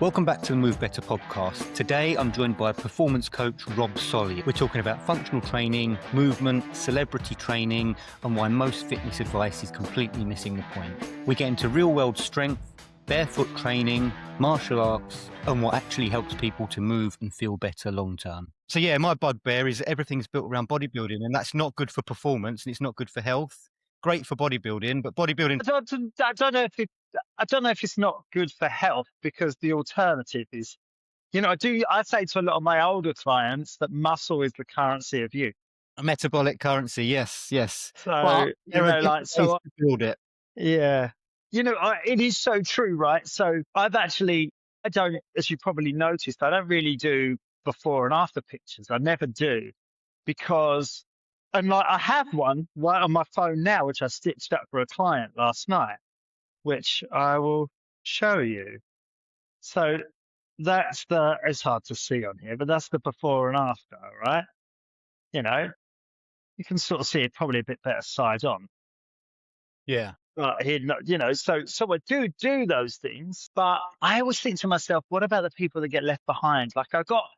Welcome back to the Move Better podcast. Today, I'm joined by performance coach Rob Solly. We're talking about functional training, movement, celebrity training, and why most fitness advice is completely missing the point. We get into real-world strength, barefoot training, martial arts, and what actually helps people to move and feel better long-term. So yeah, my bugbear is everything's built around bodybuilding, and that's not good for performance, and it's not good for health. Great for bodybuilding, but bodybuilding... I don't know if it's not good for health, because the alternative is, I say to a lot of my older clients that muscle is the currency of youth. A metabolic currency, yes. So, But there are different ways to build it. Yeah. It is so true, right? So I don't, as you probably noticed, I don't really do before and after pictures. I never do, because, and like I have one right on my phone now, which I stitched up for a client last night, which I will show you. So it's hard to see on here, but that's the before and after, right? You can sort of see it probably a bit better side on. Yeah. Here, so I do those things, but I always think to myself, what about the people that get left behind? Like I've got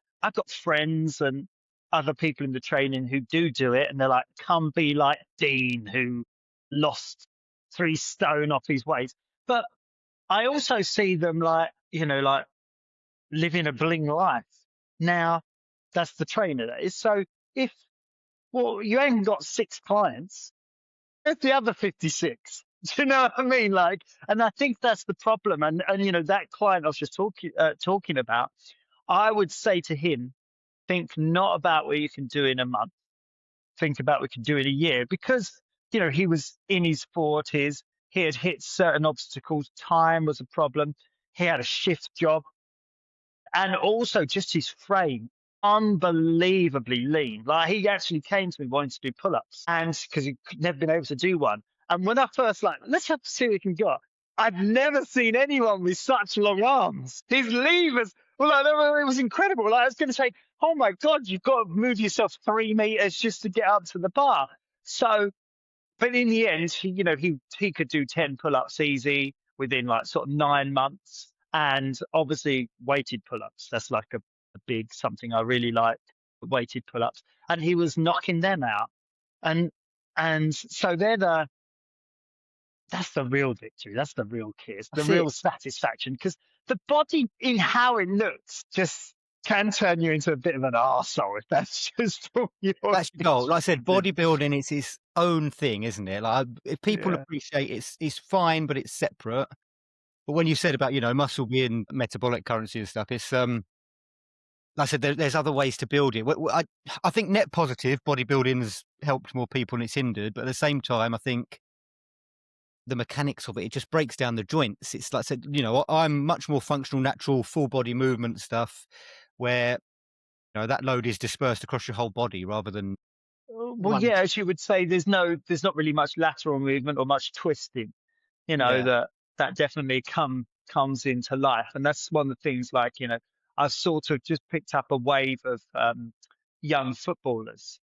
friends and other people in the training who do it, and they're like, come be like Dean, who lost 3 stone off his weight. But I also see them like living a bling life. Now, that's the trainer that is. So you ain't got 6 clients, it's the other 56. Do you know what I mean? Like, and I think that's the problem. And that client I was just talking about, I would say to him, think not about what you can do in a month. Think about what you can do in a year, because, he was in his 40s. He had hit certain obstacles. Time was a problem. He had a shift job. And also just his frame, unbelievably lean. Like he actually came to me wanting to do pull-ups, and because he'd never been able to do one. And when I first let's have to see what he can got. I've never seen anyone with such long arms. His levers, it was incredible. Like I was going to say, oh my God, you've got to move yourself 3 meters just to get up to the bar. So, but in the end, he could do 10 pull-ups easy within like sort of 9 months. And obviously weighted pull-ups. That's like a big something I really like, weighted pull-ups. And he was knocking them out. And so that's the real victory. That's the real kiss, the real satisfaction. Because the body in how it looks just can turn you into a bit of an arsehole if that's just all that's your goal. Like I said, bodybuilding is its own thing, isn't it? Like if people appreciate it's fine, but it's separate. But when you said about, muscle being metabolic currency and stuff, it's, like I said, there's other ways to build it. I think net positive, bodybuilding's helped more people and it's hindered. But at the same time, I think the mechanics of it just breaks down the joints. It's like I said, I'm much more functional, natural, full body movement stuff where, that load is dispersed across your whole body rather than... Well, yeah, as you would say, there's not really much lateral movement or much twisting, that definitely comes into life. And that's one of the things, like, I've sort of just picked up a wave of young footballers,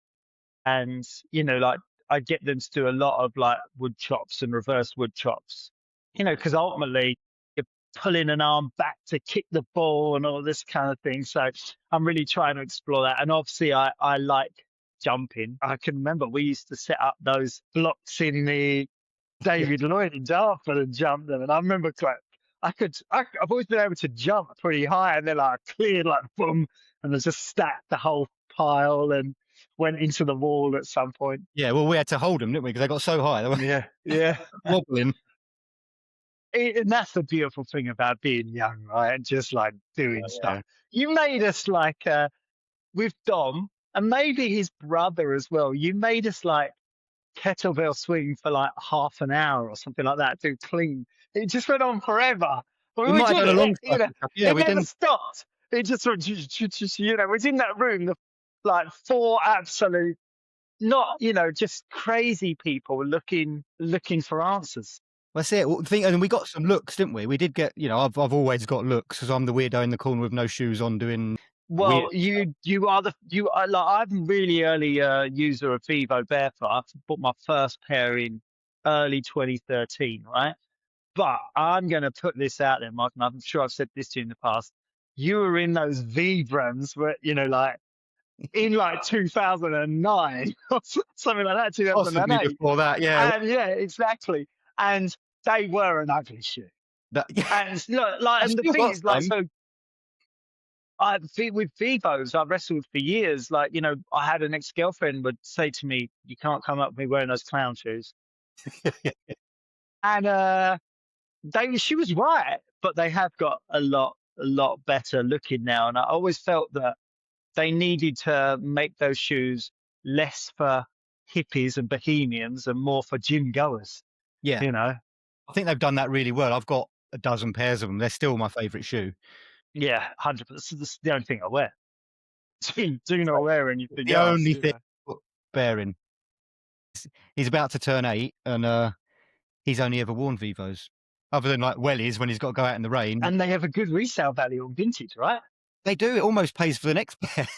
and, like I get them to do a lot of like wood chops and reverse wood chops, because ultimately you're pulling an arm back to kick the ball and all this kind of thing. So I'm really trying to explore that. And obviously I like jumping. I can remember we used to set up those blocks in the David Lloyd in Dartford and jump them. And I remember I've always been able to jump pretty high, and then I cleared like boom, and I just stacked the whole pile and went into the wall at some point. Yeah, well, we had to hold them, didn't we? Because they got so high. They were wobbling. And that's the beautiful thing about being young, right? And just like doing stuff. You made us like with Dom, and maybe his brother as well. You made us like kettlebell swing for like half an hour or something like that. Do clean. It just went on forever. We might have done a long time. Yeah, we never stopped. It just was in that room, like 4 absolute, not, just crazy people looking for answers. That's it. And we got some looks, didn't we? We did get, I've always got looks because I'm the weirdo in the corner with no shoes on doing. Well, you are like, I'm really early user of Vivo Barefoot. I bought my first pair in early 2013, right? But I'm going to put this out there, Mark, and I'm sure I've said this to you in the past. You were in those V brands where, like in like 2009 or something like that, Possibly 2008. before that, yeah. And yeah, exactly. And they were an ugly shoe. That yeah, And look, like, I've and the still thing got is, like, some. so with Vivos, I've wrestled for years. Like, I had an ex-girlfriend would say to me, "You can't come up with me wearing those clown shoes." And she was right, but they have got a lot better looking now. And I always felt that they needed to make those shoes less for hippies and bohemians and more for gym goers, Yeah, you know? I think they've done that really well. I've got a dozen pairs of them. They're still my favourite shoe. Yeah, 100%. This is the only thing I wear. Do not wear anything The else, only thing bearing. He's about to turn 8, and he's only ever worn Vivos, other than like wellies when he's got to go out in the rain. And they have a good resale value on vintage, right? They do. It almost pays for the next pair.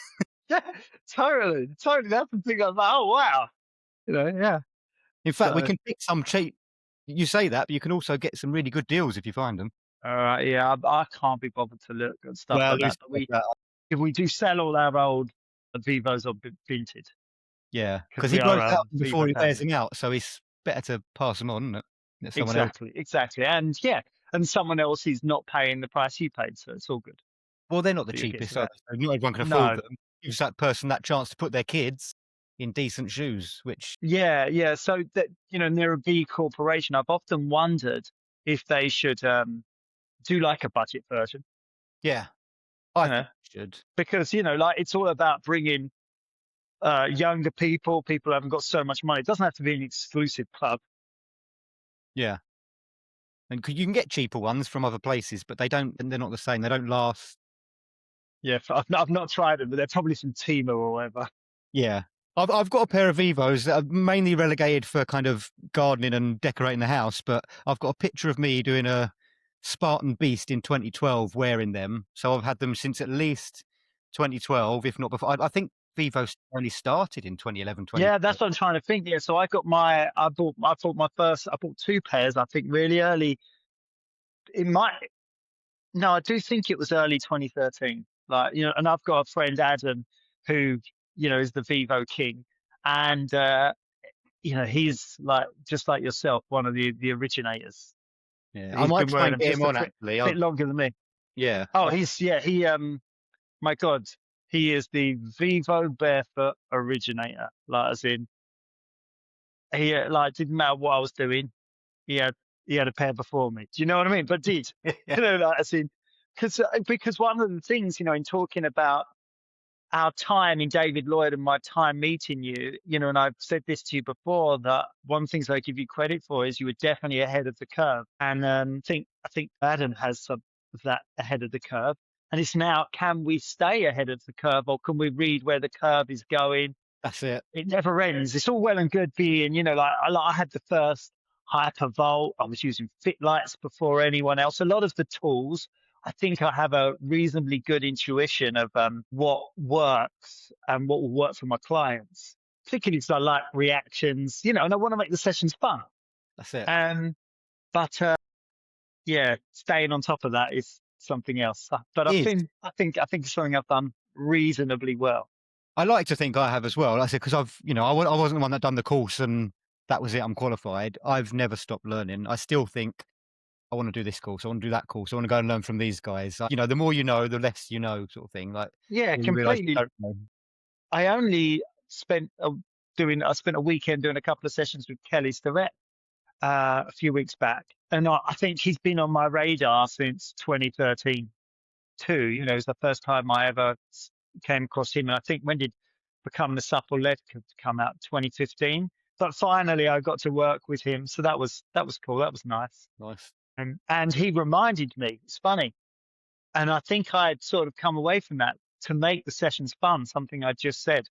Yeah, totally, totally. That's the thing. I was like, oh wow, yeah. In fact, we So, can pick some cheap. You say that, but you can also get some really good deals if you find them. yeah, I can't be bothered to look at stuff Well, like it's that. But if we do sell all our old Vivos or vintage, yeah, because because we he are grows out them Vivo before he wears family. them out, so it's better to pass them on, isn't it? Let someone else. Exactly, exactly. And yeah, and someone else is not paying the price you paid, so it's all good. Well, they're not the So you get to cheapest, are that. they? So not everyone can afford No. them. Gives that person that chance to put their kids in decent shoes, which Yeah, yeah. So that, and they're a B corporation. I've often wondered if they should do like a budget version, yeah, you I know, think you should. because like it's all about bringing younger people who haven't got so much money. It doesn't have to be an exclusive club. Yeah, and you can get cheaper ones from other places, but they're not the same. They don't last. Yeah, I've not tried them, but they're probably from Timo or whatever. Yeah. I've got a pair of Vivos that are mainly relegated for kind of gardening and decorating the house, but I've got a picture of me doing a Spartan Beast in 2012 wearing them. So I've had them since at least 2012, if not before. I think Vivos only started in 2011, Yeah, 2012. that's what I'm trying to think. Yeah, so I bought two pairs. I think really early. It might No, I do think it was early 2013. Like, and I've got a friend Adam who, is the Vivo king, and he's like just like yourself, one of the originators. Yeah, I He's might been try wearing and them get him just a on actually. bit longer than me. Yeah. Oh, my God, he is the Vivo Barefoot originator. Like, as in, he like didn't matter what I was doing, he had he had a pair before me. Do you know what I mean? But did like, as in, because one of the things, in talking about our time in David Lloyd and my time meeting you, and I've said this to you before, that one of the things I give you credit for is you were definitely ahead of the curve. And I think Adam has some of that ahead of the curve. And it's now, can we stay ahead of the curve, or can we read where the curve is going? That's it. It never ends. It's all well and good being, like I had the first Hypervolt. I was using fit lights before anyone else. A lot of the tools, I think I have a reasonably good intuition of what works and what will work for my clients. Particularly because I like reactions, and I want to make the sessions fun. That's it. But yeah, staying on top of that is something else. But It is. I think it's something I've done reasonably well. I like to think I have as well. Like I said, because I wasn't the one that done the course and that was it. I'm qualified. I've never stopped learning. I still think I want to do this course. I want to do that course. I want to go and learn from these guys. The more you know, the less you know, sort of thing. Like Yeah, when you realise you completely. don't know. I only spent I spent a weekend doing a couple of sessions with Kelly Starrett a few weeks back, and I think he's been on my radar since 2013 too. It was the first time I ever came across him, and I think when did Become the Supple Lead come out? 2015. But finally, I got to work with him, so that was cool. That was nice, Nice. and he reminded me. It's funny, and I think I'd sort of come away from that to make the sessions fun. Something I just said.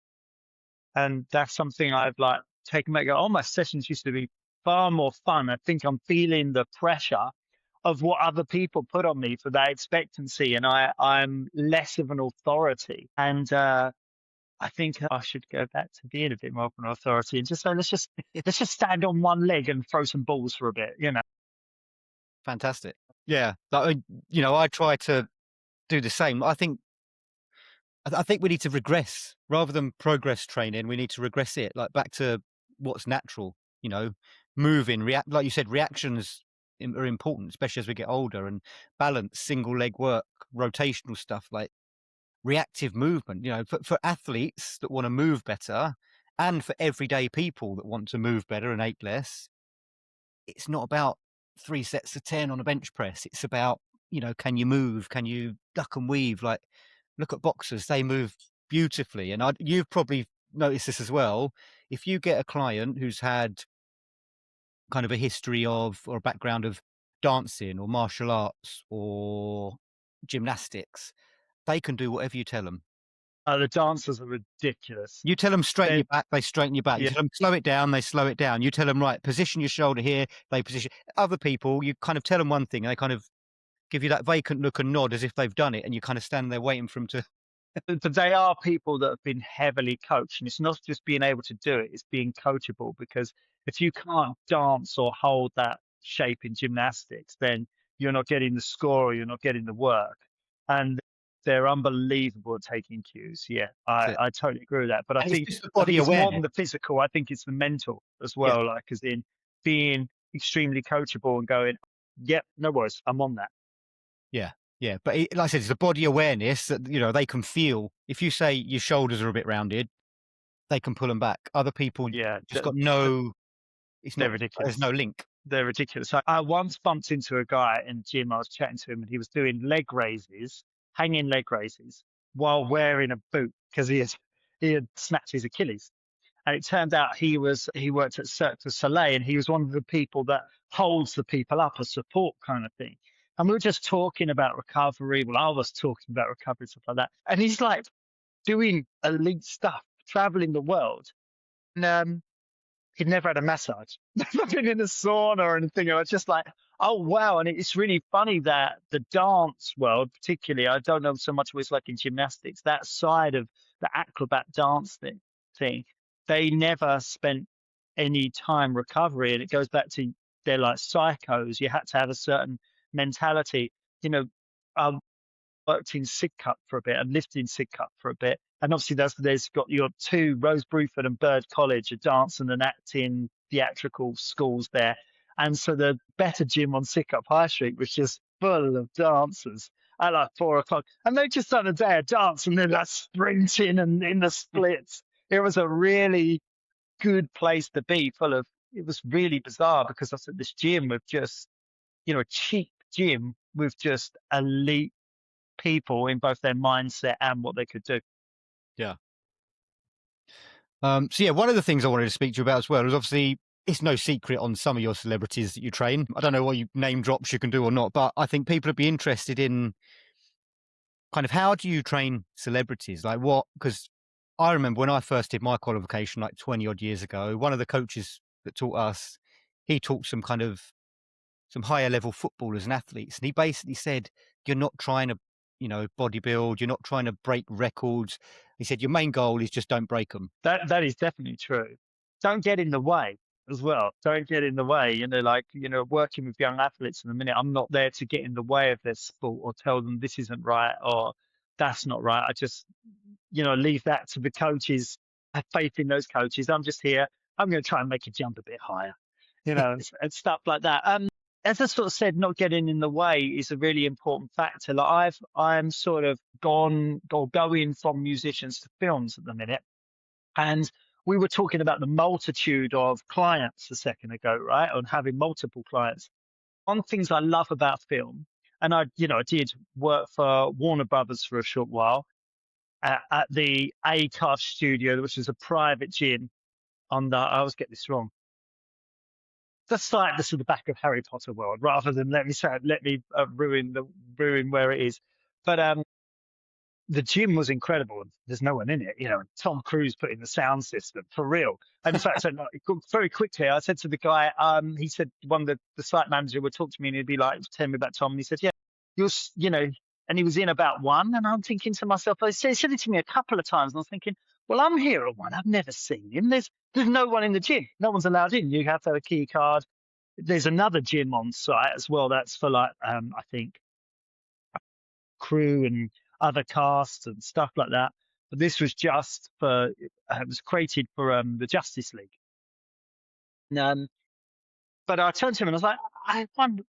And that's something I've like taken back. Oh, my sessions used to be far more fun. I think I'm feeling the pressure of what other people put on me for that expectancy, and I'm less of an authority. And I think I should go back to being a bit more of an authority and just say, let's just stand on one leg and throw some balls for a bit. Fantastic. Yeah. Like, I try to do the same. I think we need to regress rather than progress training. We need to regress it, like back to what's natural. You know, moving, react. Like you said, reactions are important, especially as we get older. And balance, single leg work, rotational stuff like reactive movement. For athletes that want to move better, and for everyday people that want to move better and ache less, it's not about 3 sets of 10 on a bench press. It's about, can you move? Can you duck and weave? Like, look at boxers, they move beautifully. And you've probably noticed this as well. If you get a client who's had kind of a history of or a background of dancing or martial arts or gymnastics, they can do whatever you tell them. The dancers are ridiculous. You tell them straighten They your back, they straighten your back. You Yeah. tell them slow it down, they slow it down. You tell them, right, position your shoulder here, they position. Other people, you kind of tell them one thing, and they kind of give you that vacant look and nod as if they've done it, and you kind of stand there waiting for them to. But they are people that have been heavily coached, and it's not just being able to do it, it's being coachable, because if you can't dance or hold that shape in gymnastics, then you're not getting the score or you're not getting the work. And they're unbelievable at taking cues. Yeah, That's it. I totally agree with that. But And it's just the I think body it's more awareness. than the physical. I think it's the mental as Yeah, well, like as in being extremely coachable and going, yep, no worries, I'm on that. yeah, yeah. But like I said, it's the body awareness that, they can feel. If you say your shoulders are a bit rounded, they can pull them back. Other people Yeah, just got no, it's they're not, there's no ridiculous. link. They're ridiculous. I once bumped into a guy in the gym. I was chatting to him, and he was doing leg raises, hanging leg raises, while wearing a boot because he had snapped his Achilles. And it turned out he worked at Cirque du Soleil, and he was one of the people that holds the people up, a support kind of thing. And we were just talking about recovery. Well, I was talking about recovery, stuff like that. And he's like doing elite stuff, traveling the world. And he'd never had a massage, never been in a sauna or anything. I was just like, oh wow! And it's really funny that the dance world, particularly, I don't know so much what it's like in gymnastics. That side of the acrobat dance thing, they never spent any time recovery, and it goes back to they're like psychos. You had to have a certain mentality. You know, um, worked in Sidcup for a bit and lived in Sidcup for a bit. And obviously there's got your two, Rose Bruford and Bird College, a dance and an acting theatrical schools there. And so the better gym on Sidcup High Street was just full of dancers at like 4 o'clock. And they just done a day of dance and then like sprinting and in the splits. It was a really good place to be, it was really bizarre because I was at this gym with just, a cheap gym with just elite people in both their mindset and what they could do. Yeah. So yeah, one of the things I wanted to speak to you about as well is obviously it's no secret on some of your celebrities that you train. I don't know what you name drops you can do or not, but I think people would be interested in kind of how do you train celebrities? Like what? Because I remember when I first did my qualification like 20 odd years ago, one of the coaches that taught us, he taught some higher level footballers and athletes. And he basically said, you're not trying to, bodybuild, you're not trying to break records. He said, your main goal is just don't break them. That is definitely true. Don't get in the way as well. Don't get in the way. Working with young athletes in a minute, I'm not there to get in the way of their sport or tell them this isn't right or that's not right. I just, leave that to the coaches. Have faith in those coaches. I'm just here. I'm going to try and make a jump a bit higher, and stuff like that. As I sort of said, not getting in the way is a really important factor. Like I'm sort of going from musicians to films at the minute. And we were talking about the multitude of clients a second ago, right? On having multiple clients. One of the things I love about film, and I did work for Warner Brothers for a short while at the ACAST studio, which is a private gym on I always get this wrong. That's like this at the back of Harry Potter world, rather than let me ruin where it is. But the gym was incredible. There's no one in it, Tom Cruise put in the sound system for real. And in fact, so very quickly, I said to the guy, he said, one of the site manager would talk to me and he'd be like, tell me about Tom. And he said, yeah, and he was in about one. And I'm thinking to myself, he said it to me a couple of times. And I was thinking, well, I'm here at one. I've never seen him. There's no one in the gym. No one's allowed in. You have to have a key card. there's another gym on site as well. That's for like, I think crew and other casts and stuff like that. But this was just for, it was created for the Justice League. And, but I turned to him and I was like,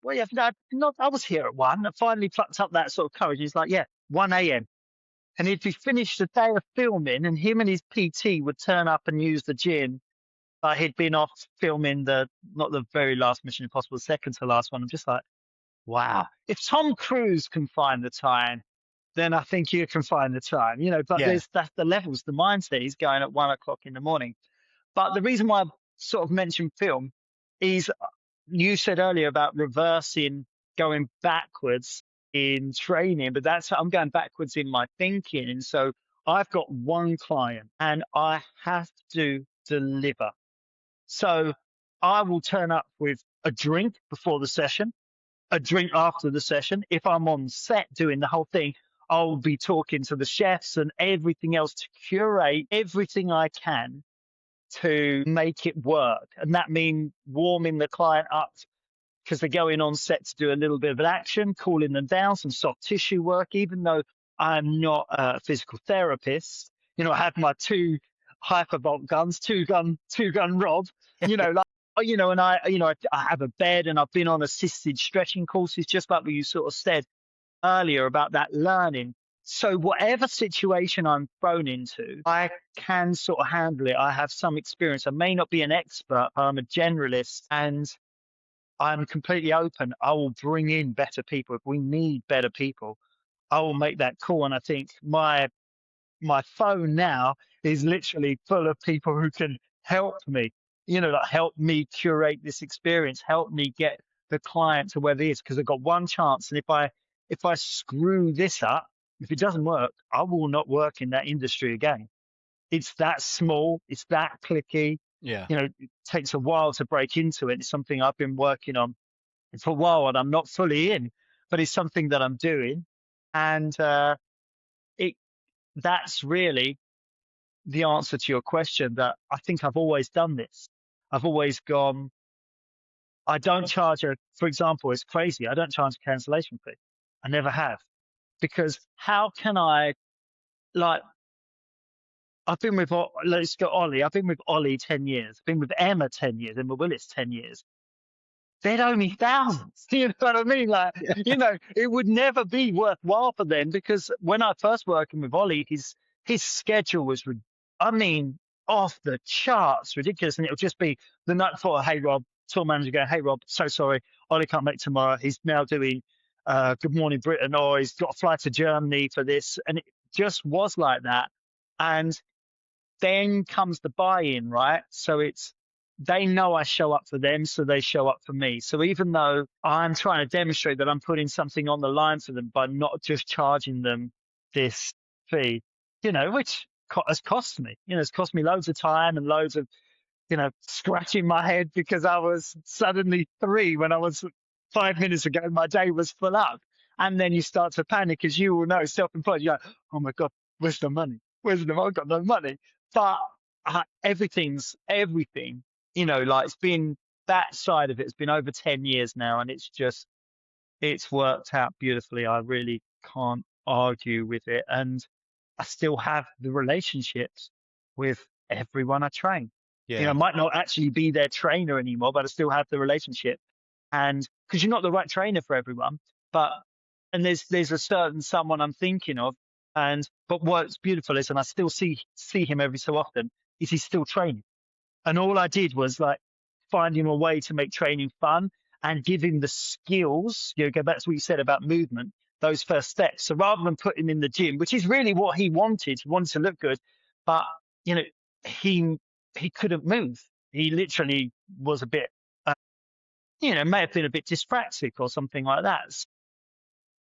well, yeah, no, not, I was here at 1. I finally plucked up that sort of courage. He's like, yeah, 1 a.m. And he'd be finished the day of filming, and him and his PT would turn up and use the gym. He'd been off filming not the very last Mission Impossible, the second to last one. I'm just like, wow. If Tom Cruise can find the time, then I think you can find the time, but Yeah. that's the levels, the mindset. He's going at 1 o'clock in the morning. But the reason why I sort of mentioned film is you said earlier about reversing, going backwards in training, but I'm going backwards in my thinking. And so I've got one client and I have to deliver. So I will turn up with a drink before the session, a drink after the session. If I'm on set doing the whole thing, I'll be talking to the chefs and everything else to curate everything I can to make it work. And that means warming the client up because they're going on set to do a little bit of an action, cooling them down, some soft tissue work, even though I'm not a physical therapist. I have my 2 hypervolt guns, two gun Rob, like, and I have a bed and I've been on assisted stretching courses, just like what you sort of said earlier about that learning. So whatever situation I'm thrown into, I can sort of handle it. I have some experience. I may not be an expert. I'm a generalist and I'm completely open. I will bring in better people. If we need better people, I will make that call. And I think my phone now is literally full of people who can help me, like help me curate this experience, help me get the client to where it is, because I've got one chance. And if I screw this up, if it doesn't work, I will not work in that industry again. It's that small, it's that clicky. Yeah. It takes a while to break into it. It's something I've been working on for a while and I'm not fully in, but it's something that I'm doing. And it that's really the answer to your question, that I think I've always done this. I've always gone, I don't charge for example, it's crazy. I don't charge a cancellation fee. I never have. Because how can I, like, I've been with, let's go Ollie. I've been with Ollie 10 years. I've been with Emma 10 years, Emma Willis 10 years. They'd owe me thousands. You know what I mean? Like, it would never be worthwhile for them, because when I first working with Ollie, his schedule was, off the charts, ridiculous. And it would just be the night before, hey, Rob, tour manager going, hey, Rob, so sorry, Ollie can't make tomorrow. He's now doing Good Morning Britain, or he's got a flight to Germany for this. And it just was like that. And then comes the buy-in, right? So they know I show up for them, so they show up for me. So even though I'm trying to demonstrate that I'm putting something on the line for them by not just charging them this fee, which has cost me, it's cost me loads of time and loads of, scratching my head because I was suddenly 3 when I was 5 minutes ago, my day was full up. And then you start to panic, as you will know, self-employed. You're like, oh my God, where's the money? I've got no money. But everything, like, it's been, that side of it's been over 10 years now, and it's worked out beautifully. I really can't argue with it. And I still have the relationships with everyone I train. I Yeah. might not actually be their trainer anymore, but I still have the relationship. And because you're not the right trainer for everyone, and there's a certain someone I'm thinking of, but what's beautiful is, and I still see him every so often, is he's still training. And all I did was, like, find him a way to make training fun and give him the skills. Go back to what you said about movement, those first steps. So rather than put him in the gym, which is really what he wanted to look good, but he couldn't move. He literally was a bit, may have been a bit dyspraxic or something like that. So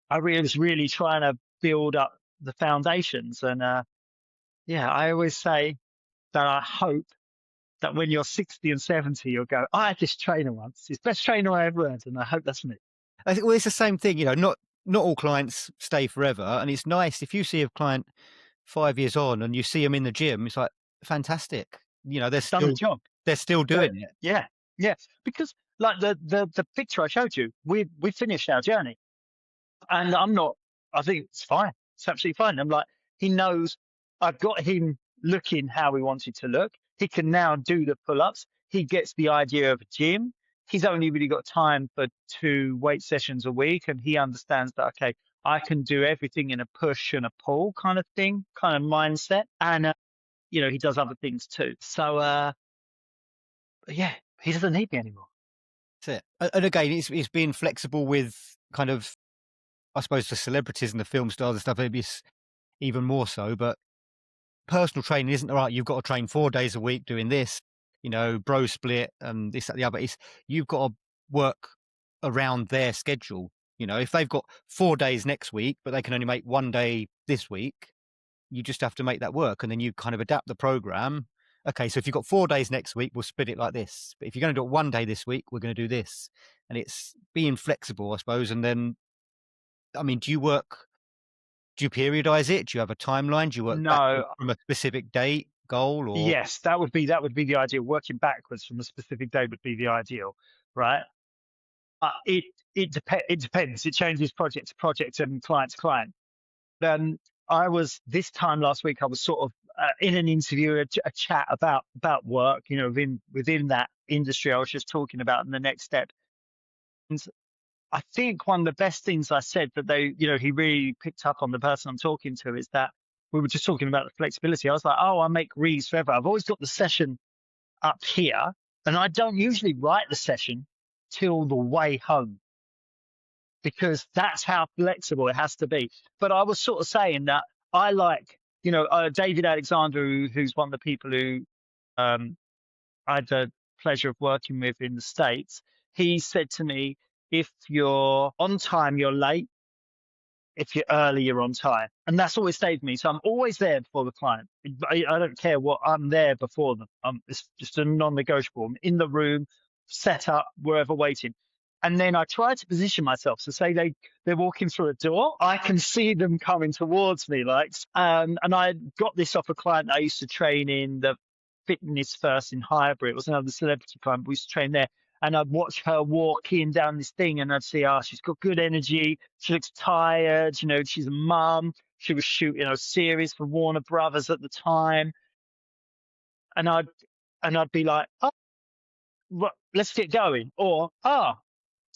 I was really trying to build up the foundations. And I always say that I hope that when you're 60 and 70, you'll go, I had this trainer once. He's the best trainer I ever had, and I hope that's me. I think, well, it's the same thing, not all clients stay forever. And it's nice if you see a client 5 years on and you see them in the gym, it's like, fantastic. They're Done the job. they're still doing it. Yeah. Because like the picture I showed you, we finished our journey, and I think it's fine. It's absolutely fine. I'm like, he knows I've got him looking how we wanted to look. He can now do the pull-ups. He gets the idea of a gym. He's only really got time for 2 weight sessions a week, and he understands that, okay, I can do everything in a push and a pull kind of thing, kind of mindset. And he does other things too. So yeah, he doesn't need me anymore. That's it. And again, it's being flexible with kind of, I suppose, the celebrities and the film stars and stuff, maybe it's even more so, but personal training isn't all right. You've got to train 4 days a week doing this, bro split and this, that, the other. You've got to work around their schedule. If they've got 4 days next week, but they can only make 1 day this week, you just have to make that work. And then you kind of adapt the program. Okay, so if you've got 4 days next week, we'll split it like this. But if you're going to do it 1 day this week, we're going to do this. And it's being flexible, I suppose. And then, I mean, do you periodize it? Do you have a timeline? Do you work backwards No, from a specific date goal or? yes, that would be the ideal. Working backwards from a specific day would be the ideal, right? It depends. It changes project to project and client to client. Um, I was this time last week. I was sort of in an interview, a chat about work. Within that industry, I was just talking about in the next step. And I think one of the best things I said that he really picked up on, the person I'm talking to, is that we were just talking about the flexibility. I was like, oh, I make reads forever. I've always got the session up here, and I don't usually write the session till the way home, because that's how flexible it has to be. But I was sort of saying that I like, David Alexander, who's one of the people who um, I had the pleasure of working with in the States. He said to me, if you're on time, you're late. If you're early, you're on time. And that's always stayed with me. So I'm always there before the client. I don't care what, I'm there before them. It's just a non-negotiable. I'm in the room, set up, wherever waiting. And then I try to position myself. So say they're walking through a door, I can see them coming towards me. And I got this off a client I used to train in, the Fitness First in Highbury. It was another celebrity client, but we used to train there. And I'd watch her walking down this thing, and I'd see, she's got good energy. She looks tired. She's a mum. She was shooting a series for Warner Brothers at the time. And I'd be like, oh, let's get going. Or,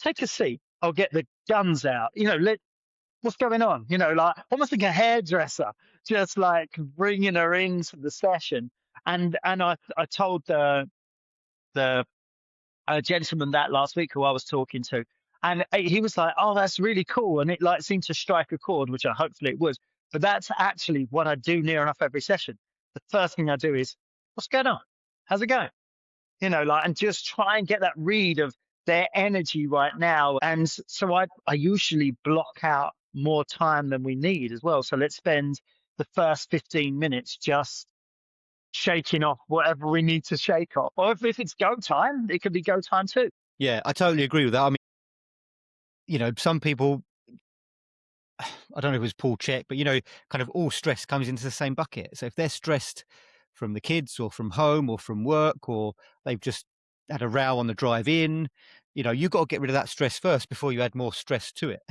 take a seat. I'll get the guns out. What's going on? Like almost like a hairdresser, just like bringing her into the session. And I told the a gentleman that last week who I was talking to, and he was like, "Oh, that's really cool," and it like seemed to strike a chord, which hopefully it was. But that's actually what I do near enough every session. The first thing I do is, "What's going on? How's it going?" And just try and get that read of their energy right now. And so I usually block out more time than we need as well. So let's spend the first 15 minutes just shaking off whatever we need to shake off. Or if it's go time, it could be go time too. Yeah, I totally agree with that. I mean, some people, I don't know if it was Paul Check, but kind of all stress comes into the same bucket. So if they're stressed from the kids or from home or from work, or they've just had a row on the drive in, you've got to get rid of that stress first before you add more stress to it.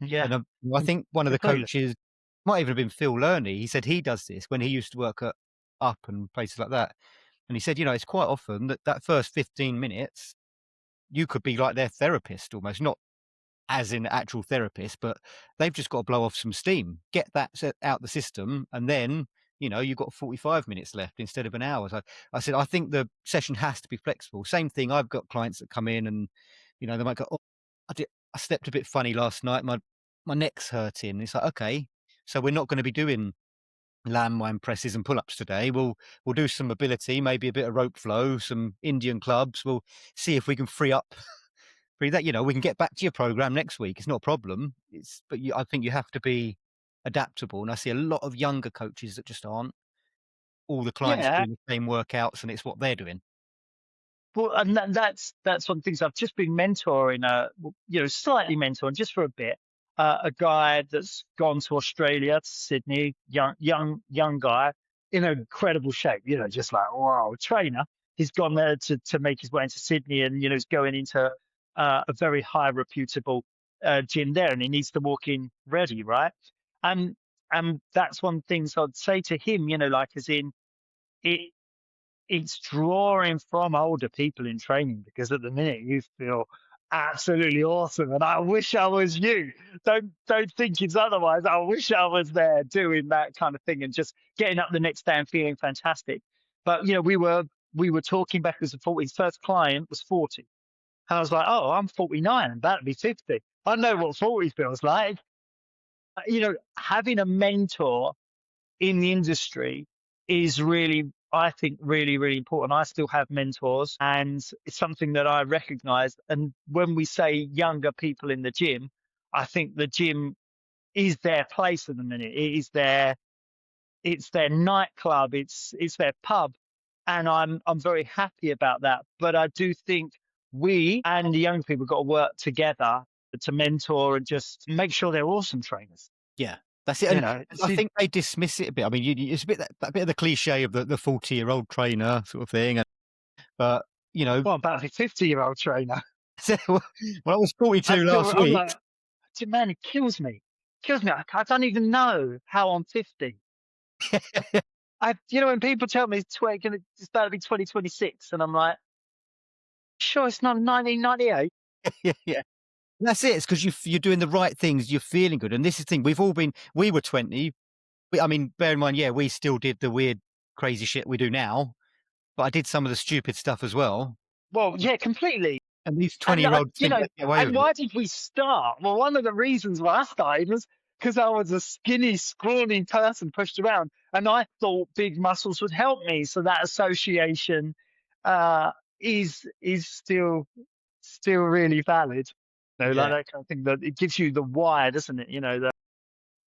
Yeah, And I think one of the completely. coaches might even have been Phil Lerney. He said he does this when he used to work at Up and places like that. And he said, it's quite often that first 15 minutes, you could be like their therapist almost, not as in actual therapist, but they've just got to blow off some steam, get that out the system, and then you've got 45 minutes left instead of an hour. So I said I think the session has to be flexible. Same thing. I've got clients that come in and they might go, "Oh, I slept a bit funny last night. My neck's hurting." It's like, okay, so we're not going to be doing landmine presses and pull-ups today. We'll do some mobility, maybe a bit of rope flow, some Indian clubs. We'll see if we can free that. We can get back to your program next week. It's not a problem. I think you have to be adaptable. And I see a lot of younger coaches that just aren't. All the clients Yeah. doing the same workouts, and it's what they're doing. Well, and that's one of the things I've just been mentoring, slightly mentoring just for a bit, a guy that's gone to Australia, to Sydney, young guy, in incredible shape, just like, wow, trainer. he's gone there to make his way into Sydney, and he's going into a very high reputable gym there, and he needs to walk in ready, right? And and that's one thing. So I'd say to him, like as in it it's drawing from older people in training, because at the minute you feel absolutely awesome, and I wish I was you. Don't think it's otherwise. I wish I was there doing that kind of thing and just getting up the next day and feeling fantastic. But we were talking back as a 40. His first client was 40. And I was like, oh, I'm 49, I'm about to be 50. I know what 40 feels like. Having a mentor in the industry is really, I think, really, really important. I still have mentors, and it's something that I recognize. And when we say younger people in the gym, I think the gym is their place at the minute. It's their nightclub, it's their pub. And I'm very happy about that. But I do think we and the young people got to work together to mentor and just make sure they're awesome trainers. Yeah, that's it. You And know, I think they dismiss it a bit. I mean, it's a bit that bit of the cliche of the 40-year-old trainer sort of thing. But you know, well, about a 50-year-old trainer. well, I was 42 last I'm week. like, man, it kills me. Kills me. I don't even know how I'm 50. When people tell me it's about to be 2026, and I'm like, sure, it's not 1998. Yeah, yeah. That's it. It's because you're doing the right things. You're feeling good. And this is the thing. We were 20. I mean, bear in mind, yeah, we still did the weird, crazy shit we do now. But I did some of the stupid stuff as well. Well, yeah, completely. And these And 20-year-olds think they get away and with it. why did we start? Well, one of the reasons why I started was because I was a skinny, scrawny person pushed around, and I thought big muscles would help me. So that association is still really valid. Like Yeah. that kind of thing. That it gives you the why, doesn't it? That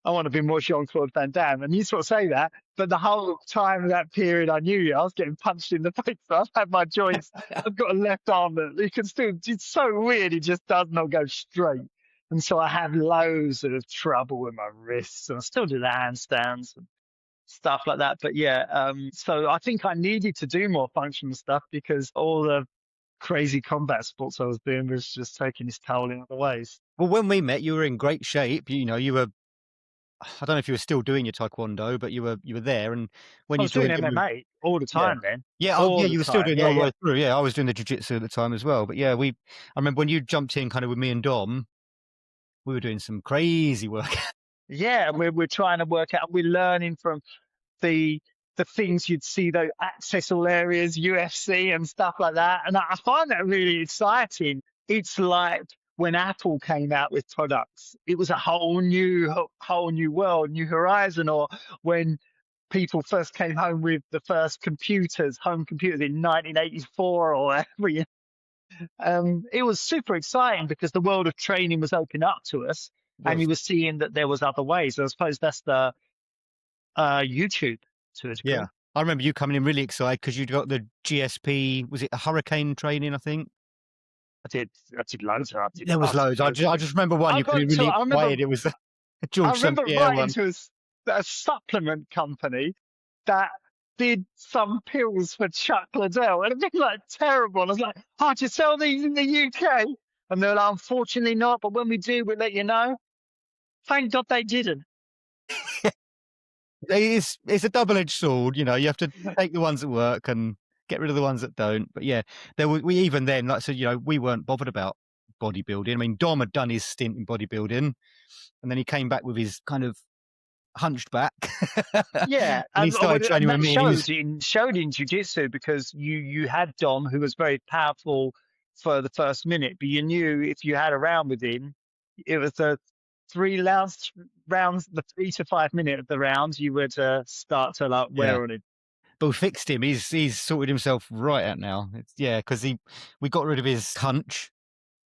I want to be more Jean-Claude Van Damme. And you sort of say that, but the whole time of that period I knew you, I was getting punched in the face. I've had my joints. I've got a left arm that you can still, it's so weird. It just does not go straight. And so I have loads of trouble with my wrists, and I still do the handstands and stuff like that. But yeah, so I think I needed to do more functional stuff because all the crazy combat sports I was doing was just taking its toll in other ways. Well, when we met, you were in great shape. You were. I don't know if you were still doing your taekwondo, but you were there. And when I you was doing joined it, MMA all the yeah, time then. yeah, oh All yeah, the you were still time. doing it Yeah, all the yeah. way through. Yeah, I was doing the jiu-jitsu at the time as well. But yeah, I remember when you jumped in, kind of with me and Dom, we were doing some crazy work. Yeah, and we're trying to work out, we're learning from the things you'd see, those accessible areas, UFC and stuff like that. And I find that really exciting. It's like when Apple came out with products, it was a whole new world, new horizon. Or when people first came home with the first home computers in 1984 or whatever. It was super exciting because the world of training was opening up to us, and Was you were seeing that there was other ways. I suppose that's the YouTube to a yeah, degree. I remember you coming in really excited because you'd got the GSP. Was it a hurricane training? I think I did loads of I did there was lots of loads. I loads of just remember one. I You coming got in to really I remember excited. It was the I George St remember Pierre writing one. to a supplement company that did some pills for Chuck Liddell, and it'd been like terrible. I was like, "Oh, do you sell these in the UK?" And they're like, "Unfortunately not, but when we do, we'll let you know." Thank God they didn't. It's a double-edged sword, you have to take the ones that work and get rid of the ones that don't. But yeah, we even then, like I said, we weren't bothered about bodybuilding. I mean, Dom had done his stint in bodybuilding, and then he came back with his kind of hunched back, and Yeah, he started and training with that me, and he was showed in jiu-jitsu, because you had Dom, who was very powerful for the first minute, but you knew if you had a round with him, it was the rounds, the 3 to 5 minute of the rounds, you would start to like yeah. wear on him. But we fixed him. He's sorted himself right out now. Yeah, because we got rid of his hunch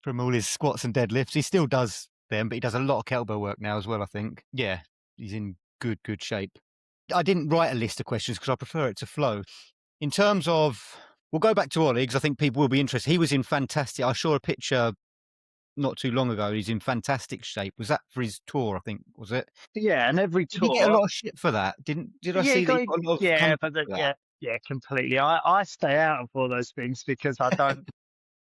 from all his squats and deadlifts. He still does them, but he does a lot of kettlebell work now as well, I think. Yeah, he's in good shape. I didn't write a list of questions because I prefer it to flow. In terms of, we'll go back to Ollie because I think people will be interested. He was in fantastic. I saw a picture not too long ago. He's in fantastic shape. Was that for his tour? I think was it. Yeah, and every Did he get a tour, lot of shit for that? Did I yeah, see that he got a lot of yeah, company but for that? Yeah, completely. I stay out of all those things because I don't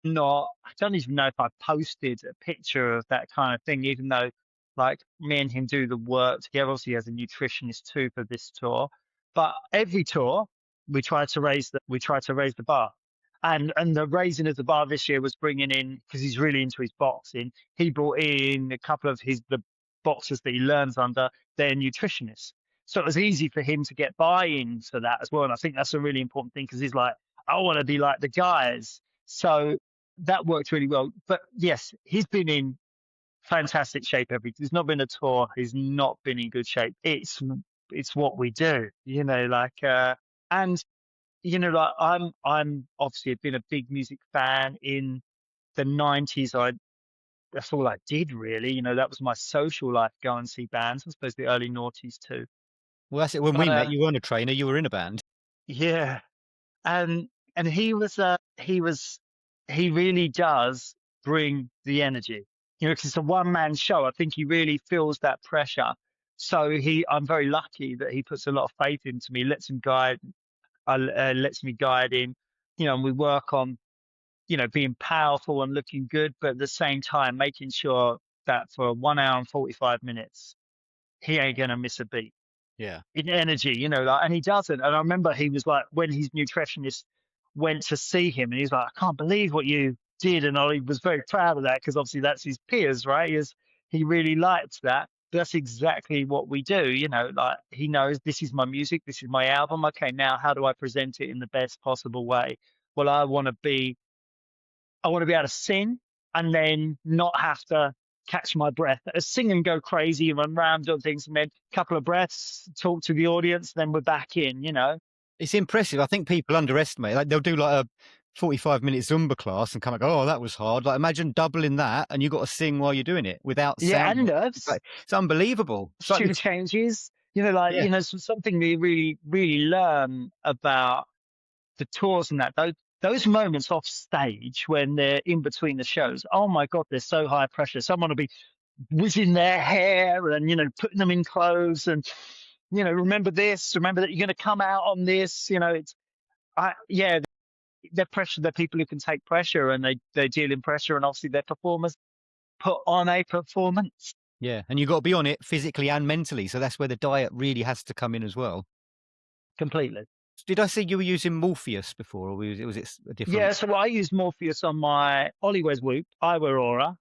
even know if I posted a picture of that kind of thing, even though like me and him do the work together. Obviously, he has a nutritionist too for this tour. But every tour we try to raise the bar. And the raising of the bar this year was bringing in, because he's really into his boxing, he brought in a couple of the boxers that he learns under, their nutritionists. So it was easy for him to get buy-in to that as well. And I think that's a really important thing, because he's like, I want to be like the guys. So that worked really well. But yes, he's been in fantastic shape. There's not been a tour he's not been in good shape. It's what we do, and like I'm obviously been a big music fan in the '90s. I That's all I did really. That was my social life. Go and see bands. I suppose the early noughties too. Well, that's it. When But we met, you weren't a trainer, you were in a band. yeah, and he really does bring the energy, because it's a one man show. I think he really feels that pressure. So I'm very lucky that he puts a lot of faith into me, lets me guide him, and we work on, being powerful and looking good, but at the same time making sure that for 1 hour and 45 minutes he ain't gonna miss a beat Yeah. in energy, and he doesn't. And I remember he was like, when his nutritionist went to see him, and he's like, I can't believe what you did. And Ollie was very proud of that, because obviously that's his peers, right? He really liked that. That's exactly what we do, like he knows this is my music, this is my album. Okay, now how do I present it in the best possible way? Well, I want to be able to sing and then not have to catch my breath. Sing and go crazy and run around doing things, and then a couple of breaths, talk to the audience, then we're back in. It's impressive. I think people underestimate, like, they'll do like a 45-minute Zumba class and come like, "Oh, that was hard." Like, imagine doubling that and you've got to sing while you're doing it without Yeah, sound. and It's nerves, like, it's unbelievable. It's like tune you changes, yeah. something we really, really learn about the tours and that. Those moments off stage when they're in between the shows, oh my God, they're so high pressure. Someone will be whizzing their hair and putting them in clothes, and remember this, remember that you're going to come out on this. It's yeah, they're pressure. They're people who can take pressure, and they deal in pressure, and obviously their performers put on a performance Yeah, and you've got to be on it physically and mentally, so that's where the diet really has to come in as well. completely. Did I see you were using Morpheus before, or was it a different? Yeah, so I use Morpheus on my Ollie wears Whoop, I wear Aura.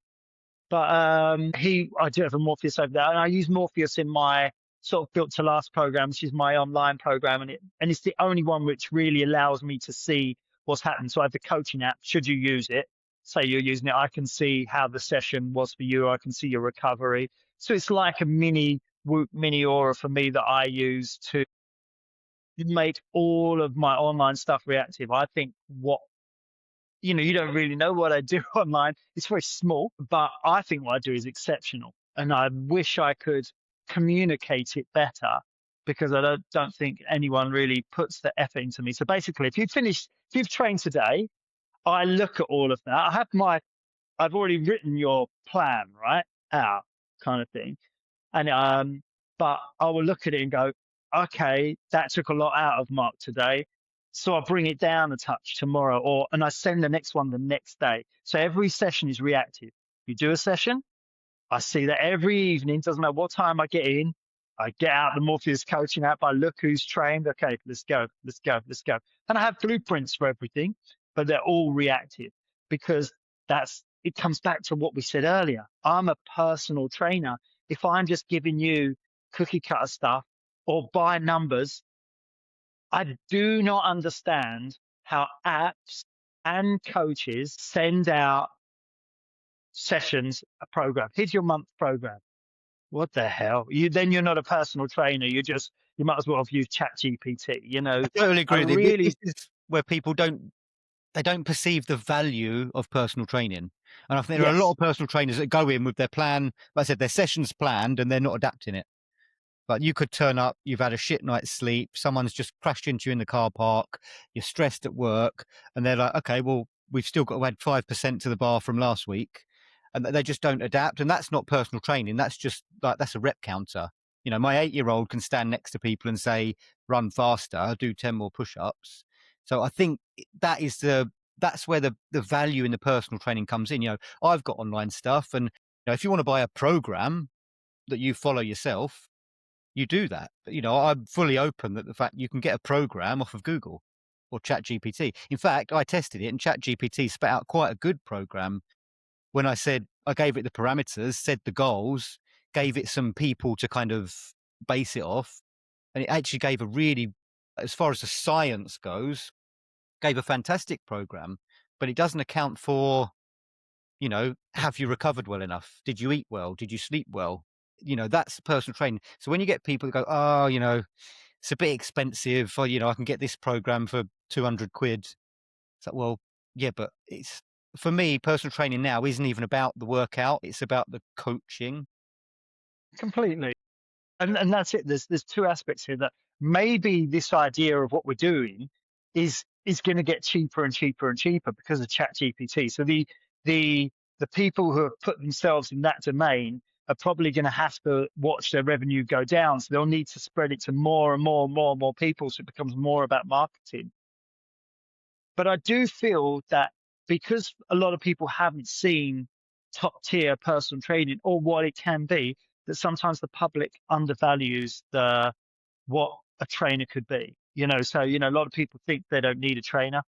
But I do have a Morpheus over there, and I use Morpheus in my sort of Built to Last program, which is my online program, and it's the only one which really allows me to see what's happened. So I have the coaching app. Should you use it, say you're using it, I can see how the session was for you. I can see your recovery. So it's like a mini Whoop, mini Aura for me that I use to make all of my online stuff reactive. I think you don't really know what I do online. It's very small, but I think what I do is exceptional. And I wish I could communicate it better, because I don't think anyone really puts the effort into me. So basically, if you've trained today, I look at all of that. I've already written your plan, right? Out kind of thing. And but I will look at it and go, okay, that took a lot out of Mark today. So I bring it down a touch tomorrow, and I send the next one the next day. So every session is reactive. You do a session, I see that every evening, doesn't matter what time I get in, I get out the Morpheus coaching app, I look who's trained. Okay, let's go, let's go, let's go. And I have blueprints for everything, but they're all reactive, because it comes back to what we said earlier. I'm a personal trainer. If I'm just giving you cookie cutter stuff or by numbers, I do not understand how apps and coaches send out sessions, a program. Here's your month program. What the hell? You're not a personal trainer. You might as well have used Chat GPT. I totally I agree with you. This really, is where people don't perceive the value of personal training. And I think there are a lot yes, of personal trainers that go in with their plan, like I said, their session's planned and they're not adapting it. But you could turn up, you've had a shit night's sleep, someone's just crashed into you in the car park, you're stressed at work, and they're like, okay, well, we've still got to add 5% to the bar from last week. And they just don't adapt. And that's not personal training. That's just like, that's a rep counter. my 8-year-old can stand next to people and say, run faster, do 10 more push-ups. So I think that's where the value in the personal training comes in. I've got online stuff, and if you want to buy a program that you follow yourself, you do that. But, I'm fully open that the fact you can get a program off of Google or ChatGPT. In fact, I tested it, and ChatGPT spat out quite a good program when I gave it the parameters, said the goals, gave it some people to kind of base it off, and it actually gave a really, as far as the science goes, gave a fantastic program, but it doesn't account for, have you recovered well enough? Did you eat well? Did you sleep well? That's personal training. So when you get people that go, oh, it's a bit expensive, or, I can get this program for 200 quid. It's like, well, yeah, but for me, personal training now isn't even about the workout. It's about the coaching. Completely. And that's it. There's two aspects here, that maybe this idea of what we're doing is going to get cheaper and cheaper and cheaper because of ChatGPT. So the the people who have put themselves in that domain are probably going to have to watch their revenue go down. So they'll need to spread it to more and more and more and more people. So it becomes more about marketing. But I do feel that because a lot of people haven't seen top tier personal training or what it can be, that sometimes the public undervalues what a trainer could be. So a lot of people think they don't need a trainer.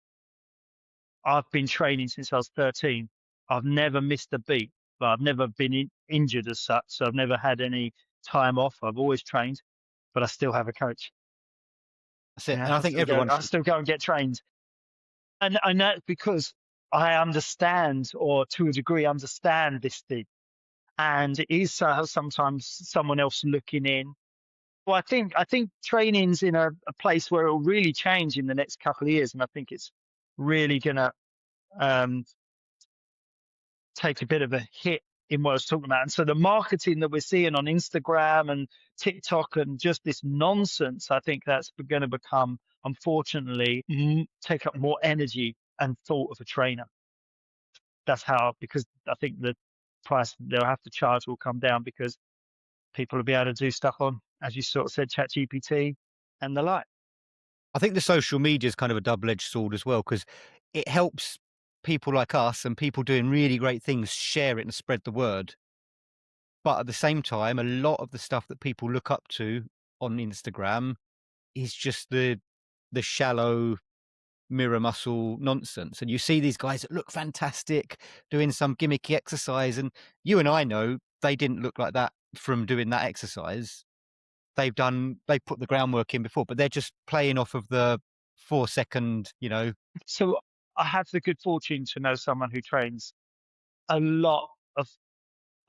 I've been training since I was 13. I've never missed a beat, but I've never been injured as such. So I've never had any time off. I've always trained, but I still have a coach. That's it. Yeah, And I I think still go. everyone I should. still go and get trained. And that's because I understand, or to a degree understand, this thing. And it is sometimes someone else looking in. Well, I think training's in a place where it will really change in the next couple of years, and I think it's really gonna um, take a bit of a hit in what I was talking about. And so the marketing that we're seeing on Instagram and TikTok and just this nonsense, I think that's going to become, unfortunately, take up more energy and thought of a trainer. That's how, because I think the price they'll have to charge will come down because people will be able to do stuff on, as you sort of said, ChatGPT and the like. I think the social media is kind of a double-edged sword as well, because it helps people like us and people doing really great things share it and spread the word. But at the same time, a lot of the stuff that people look up to on Instagram is just the shallow mirror muscle nonsense. And you see these guys that look fantastic doing some gimmicky exercise, and you and I know they didn't look like that from doing that exercise. They put the groundwork in before, but they're just playing off of the 4 second, So I have the good fortune to know someone who trains a lot of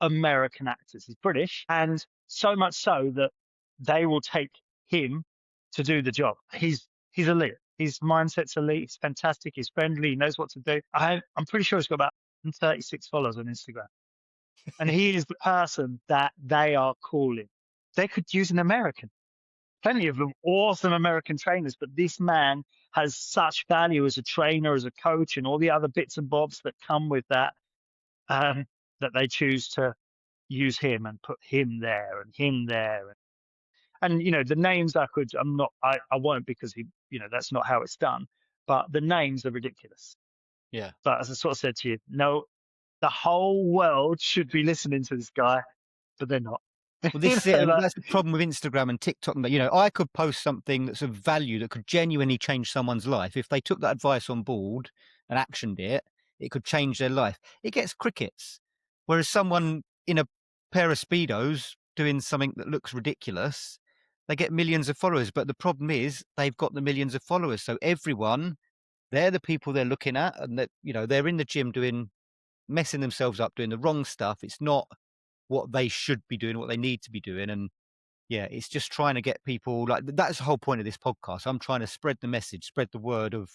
American actors. He's British, and so much so that they will take him to do the job. He's elite. His mindset's elite. He's fantastic. He's friendly. He knows what to do. I'm pretty sure he's got about 36 followers on Instagram, and he is the person that they are calling. They could use an American. Plenty of them, awesome American trainers, but this man has such value as a trainer, as a coach, and all the other bits and bobs that come with that. Um, that they choose to use him and put him there and him there. And the names I won't, because that's not how it's done. But the names are ridiculous. yeah. But as I sort of said to you, no, the whole world should be listening to this guy, but they're not. Well, this is it, and Like, that's the problem with Instagram and TikTok. And I could post something that's of value that could genuinely change someone's life. If they took that advice on board and actioned it, it could change their life. It gets crickets. Whereas someone in a pair of Speedos doing something that looks ridiculous, they get millions of followers. But the problem is they've got the millions of followers. So everyone, they're the people they're looking at, and that, they're in the gym messing themselves up, doing the wrong stuff. It's not what they should be doing, what they need to be doing. And yeah, it's just trying to get people, like, that's the whole point of this podcast. I'm trying to spread the message, spread the word of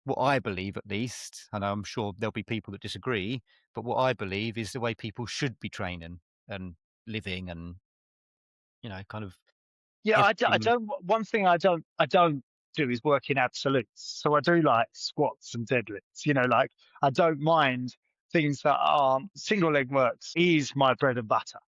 what I believe, at least. And I'm sure there'll be people that disagree, but what I believe is the way people should be training and living, and kind of yeah, I everything. don't. One thing I don't do is work in absolutes. So I do like squats and deadlifts. Like, I don't mind things that are single leg works is my bread and butter.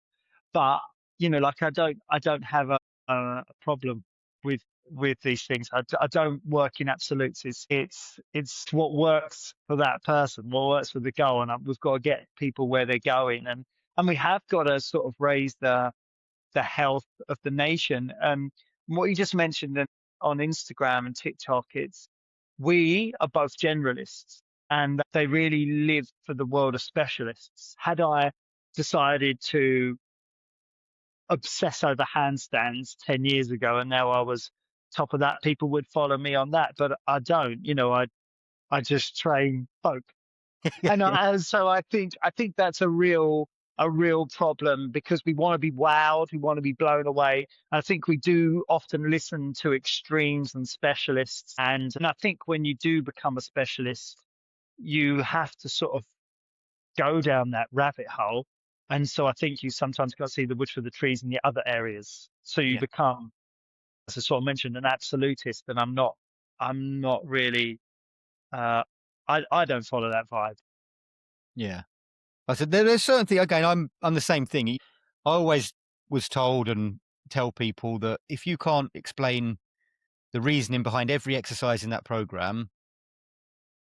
But like I don't have a problem with these things. I don't work in absolutes. It's what works for that person, what works for the goal, and we've got to get people where they're going, and we have got to sort of raise the health of the nation. What you just mentioned on Instagram and TikTok, we are both generalists, and they really live for the world of specialists. Had I decided to obsess over handstands 10 years ago and now I was top of that, people would follow me on that. But I don't, I just train folk. And so I think that's a real problem because we want to be wowed, we want to be blown away. I think we do often listen to extremes and specialists. And I think when you do become a specialist, you have to sort of go down that rabbit hole. And so I think you sometimes got to see the wood for the trees in the other areas. So you Yeah, become, as I sort of mentioned, an absolutist. And I'm not really, I don't follow that vibe. yeah. I said there's certain things. Again, I'm the same thing. I always was told and tell people that if you can't explain the reasoning behind every exercise in that program,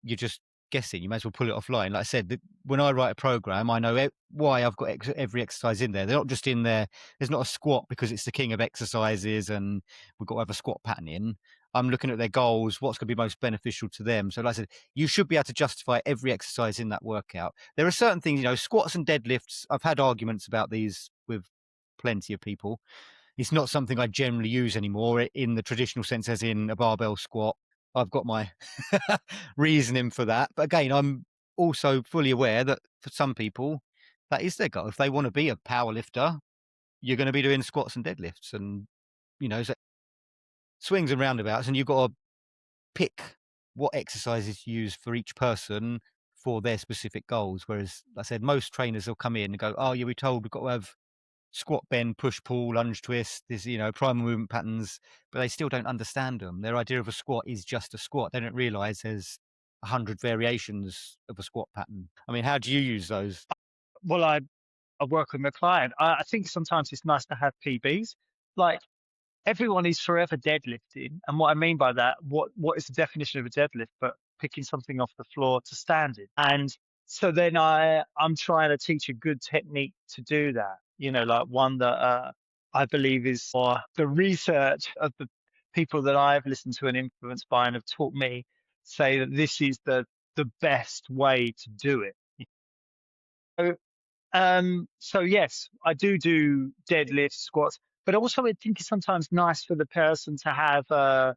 you're just guessing. You may as well pull it offline. Like I said, when I write a program, I know why I've got every exercise in there. They're not just in there. There's not a squat because it's the king of exercises and we've got to have a squat pattern in. I'm looking at their goals, what's going to be most beneficial to them. So, like I said, you should be able to justify every exercise in that workout. There are certain things, squats and deadlifts. I've had arguments about these with plenty of people. It's not something I generally use anymore in the traditional sense, as in a barbell squat. I've got my reasoning for that. But again, I'm also fully aware that for some people, that is their goal. If they want to be a power lifter, you're going to be doing squats and deadlifts and, so swings and roundabouts. And you've got to pick what exercises to use for each person for their specific goals. Whereas, like I said, most trainers will come in and go, oh, yeah, we're told we've got to have squat, bend, push, pull, lunge, twist. There's, primal movement patterns, but they still don't understand them. Their idea of a squat is just a squat. They don't realize there's 100 variations of a squat pattern. I mean, how do you use those? Well, I work with my client. I think sometimes it's nice to have PBs. Like, everyone is forever deadlifting. And what I mean by that, what is the definition of a deadlift but picking something off the floor to stand it? And so then I'm trying to teach a good technique to do that, like one that I believe is, or the research of the people that I've listened to and influenced by and have taught me say that this is the best way to do it. So so yes, I do deadlifts, squats, but also I think it's sometimes nice for the person to have,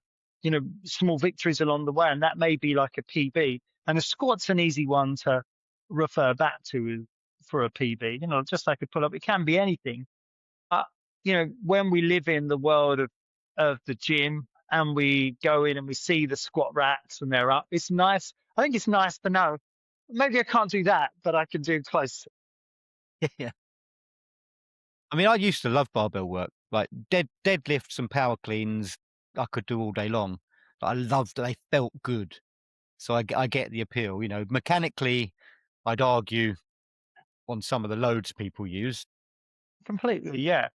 small victories along the way, and that may be like a PB. And a squat's an easy one to refer back to for a PB. Just like a pull up, it can be anything. But when we live in the world of the gym and we go in and we see the squat racks and they're up, it's nice. I think it's nice to know maybe I can't do that, but I can do close. Yeah. I mean, I used to love barbell work, like deadlifts and power cleans. I could do all day long. But I loved that they felt good. So I get the appeal. Mechanically, I'd argue on some of the loads people use. Completely, yeah.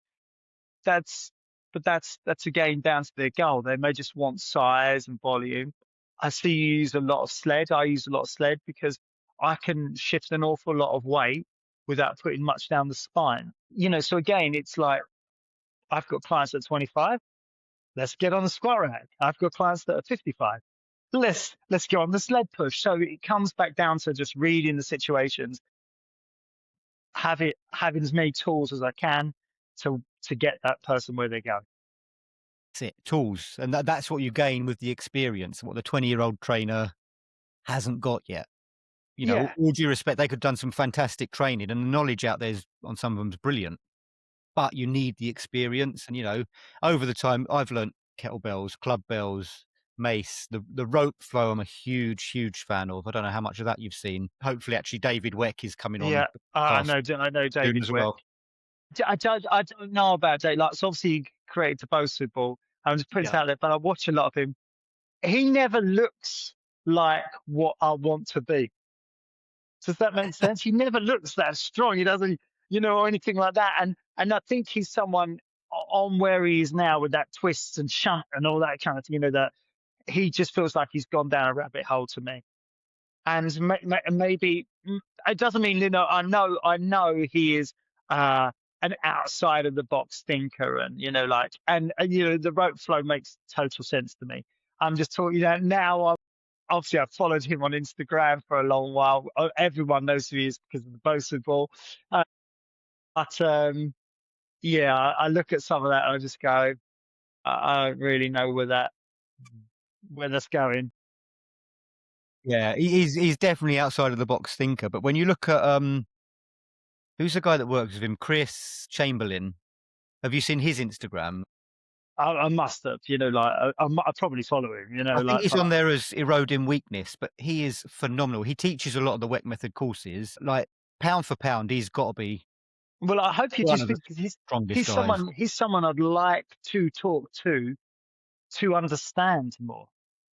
That's but that's again down to their goal. They may just want size and volume. I see you use a lot of sled. I use a lot of sled because I can shift an awful lot of weight without putting much down the spine. So again, it's like I've got clients at 25. Let's get on the squat rack. I've got clients that are 55. Let's go on the sled push. So it comes back down to just reading the situations, having as many tools as I can to get that person where they're going. That's it, tools. And that's what you gain with the experience, what the 20-year-old trainer hasn't got yet. Yeah, All due respect, they could have done some fantastic training and the knowledge out there on some of them's brilliant, but you need the experience. And, over the time, I've learnt kettlebells, club bells, mace, the rope flow. I'm a huge, huge fan of. I don't know how much of that you've seen. Hopefully, actually, David Weck is coming on yeah. the I podcast know. I know soon David as Wick. well. I don't know about Dave. Like, so obviously he created the Barefoot ball. I'm just putting it Yeah. out there, but I watch a lot of him. He never looks like what I want to be. Does that make sense? He never looks that strong. He doesn't, or anything like that. And And I think he's someone on where he is now with that twist and shunt and all that kind of thing, that he just feels like he's gone down a rabbit hole to me. And maybe it doesn't mean, I know he is an outside of the box thinker, and the rope flow makes total sense to me. I'm just talking, now. Obviously, I've followed him on Instagram for a long while. Everyone knows who he is because of the Bosa ball. But yeah, I look at some of that and I just go, I don't really know where that's going. Yeah, he's definitely outside of the box thinker. But when you look at who's the guy that works with him, Chris Chamberlain? Have you seen his Instagram? I must have, I probably follow him, I think like, he's but on there as eroding weakness, but he is phenomenal. He teaches a lot of the WEC method courses. Like pound for pound, he's got to be well, I hope you one just of the think, because he's strongest he's guys. someone he's someone I'd like to talk to understand more.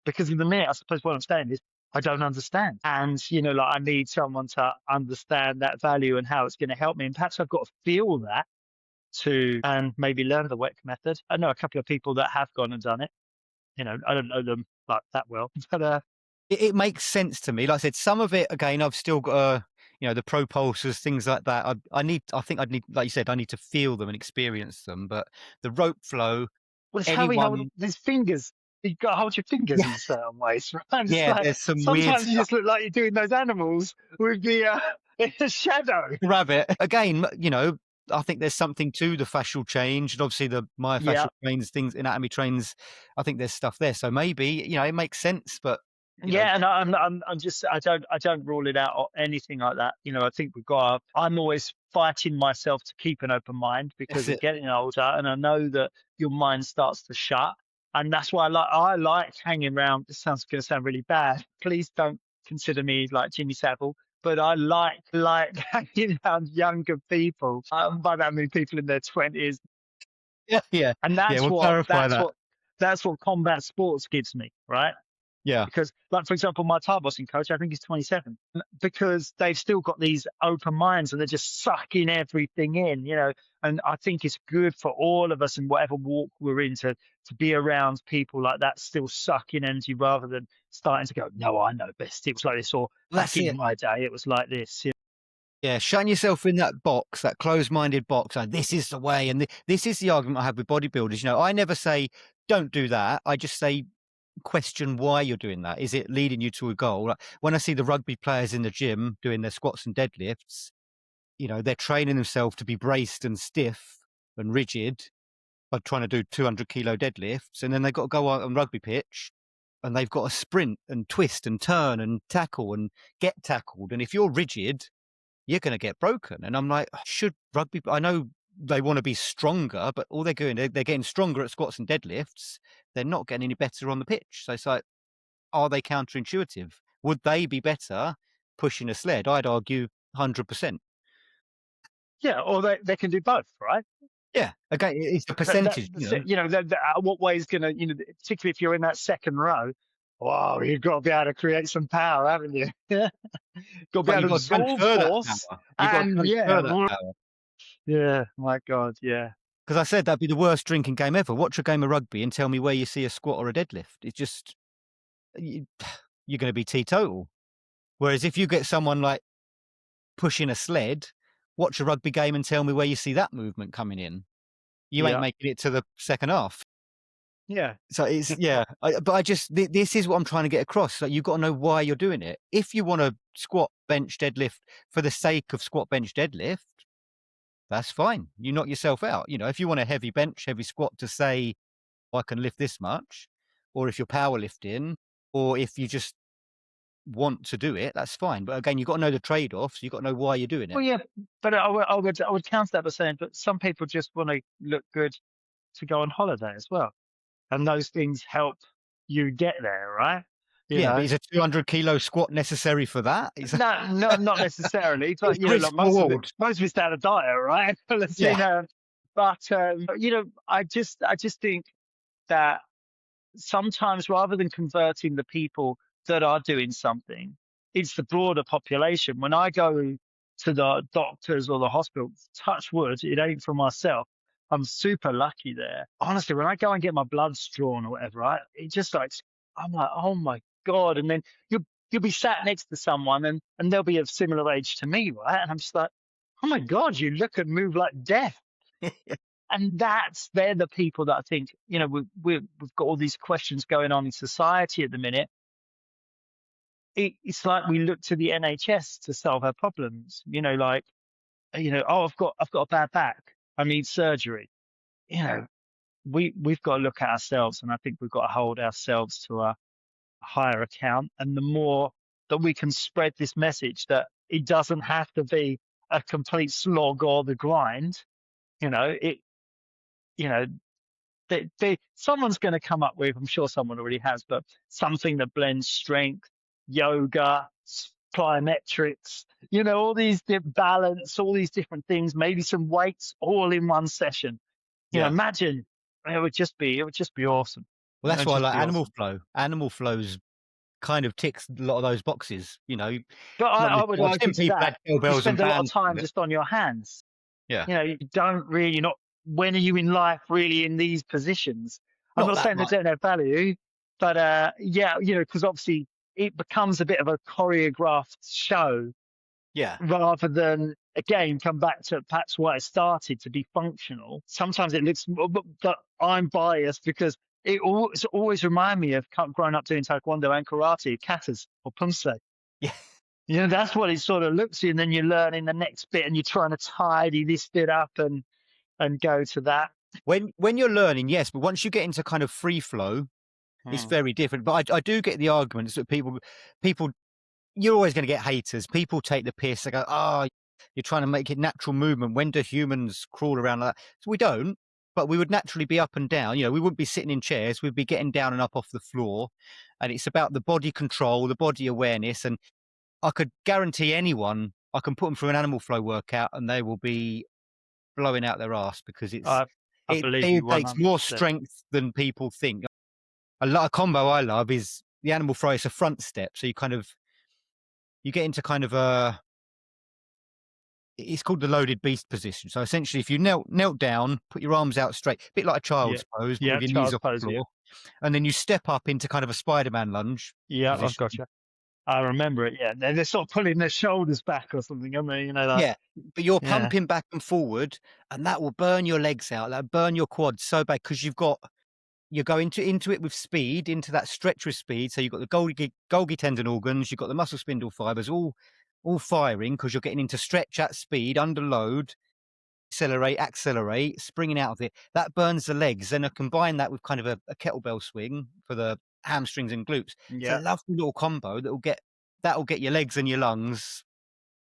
Because in the minute, I suppose what I'm saying is I don't understand. And, like, I need someone to understand that value and how it's going to help me. And perhaps I've got to feel that to and maybe learn the WEC method. I know a couple of people that have gone and done it. I don't know them like that well, but It makes sense to me. Like I said, some of it again, I've still got the propulsors, things like that. I think I'd need, like you said, I need to feel them and experience them. But the rope flow, well, it's how we hold anyone, these fingers. You got to hold your fingers yeah, in certain ways, right? It's yeah, like there's some weird sometimes you stuff. just look like you're doing those animals with the in the shadow. Rabbit again, I think there's something to the fascial change, and obviously the Yeah. myofascial trains, things, anatomy trains. I think there's stuff there. So maybe it makes sense, but you know, Yeah, and I'm just I don't rule it out or anything like that. I think we've got. I'm always fighting myself to keep an open mind because that's I'm it. getting older, and I know that your mind starts to shut, and that's why I like hanging around. This sounds going to sound really bad. Please don't consider me like Jimmy Savile, but I like hanging around younger people. By that I mean people in their 20s, Yeah, yeah, and yeah. that's We'll what clarify that's that. what that's what combat sports gives me, right? Yeah, Because, like, for example, my Thai boxing coach, I think he's 27, because they've still got these open minds and they're just sucking everything in. And I think it's good for all of us in whatever walk we're in to be around people like that, still sucking energy rather than starting to go, no, I know best. It was like this, or back that's in it. my day, it was like this. Yeah, shutting yourself in that box, that closed-minded box, and this is the way, and this is the argument I have with bodybuilders. I never say don't do that. I just say question why you're doing that. Is it leading you to a goal? Like when I see the rugby players in the gym doing their squats and deadlifts, they're training themselves to be braced and stiff and rigid by trying to do 200-kilo deadlifts, and then they've got to go out on rugby pitch and they've got to sprint and twist and turn and tackle and get tackled. And if you're rigid, you're going to get broken. And I'm like, should rugby? I know they want to be stronger, but all they're doing, they're getting stronger at squats and deadlifts. They're not getting any better on the pitch. So it's like, are they counterintuitive? Would they be better pushing a sled? I'd argue 100%. Yeah, or they can do both, right? Yeah. Again, it's a That percentage, what way is going to, particularly if you're in that second row, wow, you've got to be able to create some power, haven't you? Yeah. Got to be but able you've to got to absorb transfer that force, power. You've got to and transfer that power. yeah, my God, yeah. Because I said that'd be the worst drinking game ever. Watch a game of rugby and tell me where you see a squat or a deadlift. It's just, you, you're going to be teetotal. Whereas if you get someone like pushing a sled, watch a rugby game and tell me where you see that movement coming in. You ain't Yeah, making it to the second half. yeah, So it's but I just this is what I'm trying to get across. Like you've got to know why you're doing it. If you want to squat, bench, deadlift for the sake of squat, bench, deadlift, that's fine. You knock yourself out. If you want a heavy bench, heavy squat to say I can lift this much, or if you're powerlifting, or if you just want to do it, that's fine. But again, you've got to know the trade-offs. You've got to know why you're doing it. well, yeah. But I would counter that by saying, but some people just want to look good to go on holiday as well, and those things help you get there, right? You Yeah, but know, is a 200-kilo squat necessary for that? no, no, not necessarily, but It's risk like most of it, reward. most of it's down a diet, right? Let's Yeah. but I just think that sometimes rather than converting the people that are doing something, it's the broader population. When I go to the doctors or the hospital. Touch wood, it ain't for myself. I'm super lucky there. Honestly, when I go and get my bloods drawn or whatever, right, it just like I'm like, oh my God. And then you'll be sat next to someone and they'll be of similar age to me, right? And I'm just like, oh my God, you look and move like death. And they're the people that I think, we've got all these questions going on in society at the minute. It's like we look to the NHS to solve our problems, like, oh, I've got a bad back. I need surgery. You know, we've got to look at ourselves, and I think we've got to hold ourselves to a higher account. And the more that we can spread this message that it doesn't have to be a complete slog or the grind, it, you know, someone's going to come up with, I'm sure someone already has, but something that blends strength, yoga, plyometrics, all these balance, all these different things, maybe some weights all in one session. Yeah. Imagine it would just be awesome. Well, It that's would why I just like be animal awesome. flow. Animal flows kind of ticks a lot of those boxes. But Not I would necessarily. I've argue seen to people that add you kettlebells and spend a lot of bands time to it. just on your hands. Yeah. You don't really not when are you in life really in these positions? I'm Not not that saying they much. don't have value, but yeah, because obviously it becomes a bit of a choreographed show Yeah. rather than again come back to perhaps why it started to be functional. Sometimes it looks, but I'm biased because it's always remind me of growing up doing taekwondo and karate, katas or punse. Yeah. That's what it sort of looks like, and then you're learning the next bit, and you're trying to tidy this bit up and go to that. When you're learning, yes, but once you get into kind of free flow, it's Hmm. very different. But I do get the arguments that people you're always going to get haters. People take the piss. They go, "Oh, you're trying to make it natural movement. When do humans crawl around like that?" So we don't, but we would naturally be up and down. We wouldn't be sitting in chairs. We'd be getting down and up off the floor. And it's about the body control, the body awareness. And I could guarantee anyone, I can put them through an animal flow workout, and they will be blowing out their ass because I I believe you it takes more 100%. strength than people think. A combo I love is the animal flow. It's a front step, so you get into kind of a it's called the loaded beast position. So essentially, if you knelt down, put your arms out straight, a bit like a Yeah, child's pose, but yeah, with your knees child's off the pose. Yeah, floor, and then you step up into kind of a Spider-Man lunge yeah, I've position. got you. I remember it. Yeah, they're sort of pulling their shoulders back or something, aren't they? Like Yeah, but you're yeah, pumping back and forward, and that will burn your legs out. That'll burn your quads so bad because you're going into it with speed, into that stretch with speed. So you've got the Golgi tendon organs, you've got the muscle spindle fibers all firing because you're getting into stretch at speed, under load, accelerate, springing out of it. That burns the legs. Then I combine that with kind of a kettlebell swing for the hamstrings and glutes. It's a yeah. lovely little combo that'll get your legs and your lungs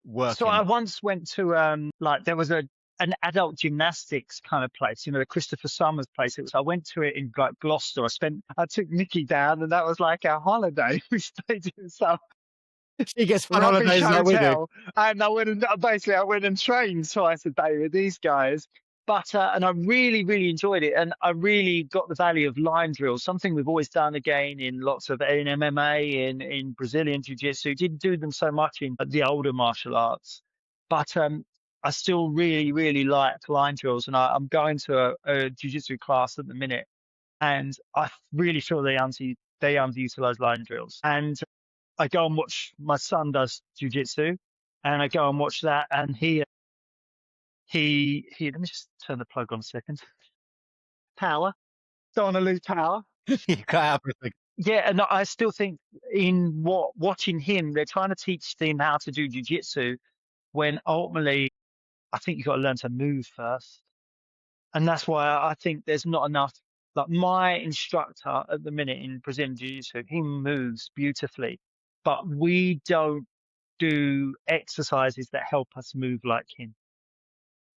So I working. once went to like there was an adult gymnastics kind of place, the Christopher Summers place. I went to it in like Gloucester. I took Nikki down, and that was like our holiday. We stayed in some She gets fun rubbish holidays like we do. hotel, and I went and trained twice a day with these guys. But and I really, really enjoyed it, and I really got the value of line drills. Something we've always done again in lots of in MMA, in Brazilian jiu-jitsu. Didn't do them so much in the older martial arts, but I still really, really like line drills, and I'm going to a jiu-jitsu class at the minute, and I really feel they underutilize line drills. And I go and watch my son does jujitsu, and I go and watch that, and he. Let me just turn the plug on a second. Power. Don't want to lose power. You cut out for a second. Yeah, and I still think in watching him, they're trying to teach him how to do jujitsu when ultimately I think you've got to learn to move first, and that's why I think there's not enough. Like my instructor at the minute in Brazilian Jiu-Jitsu, he moves beautifully, but we don't do exercises that help us move like him.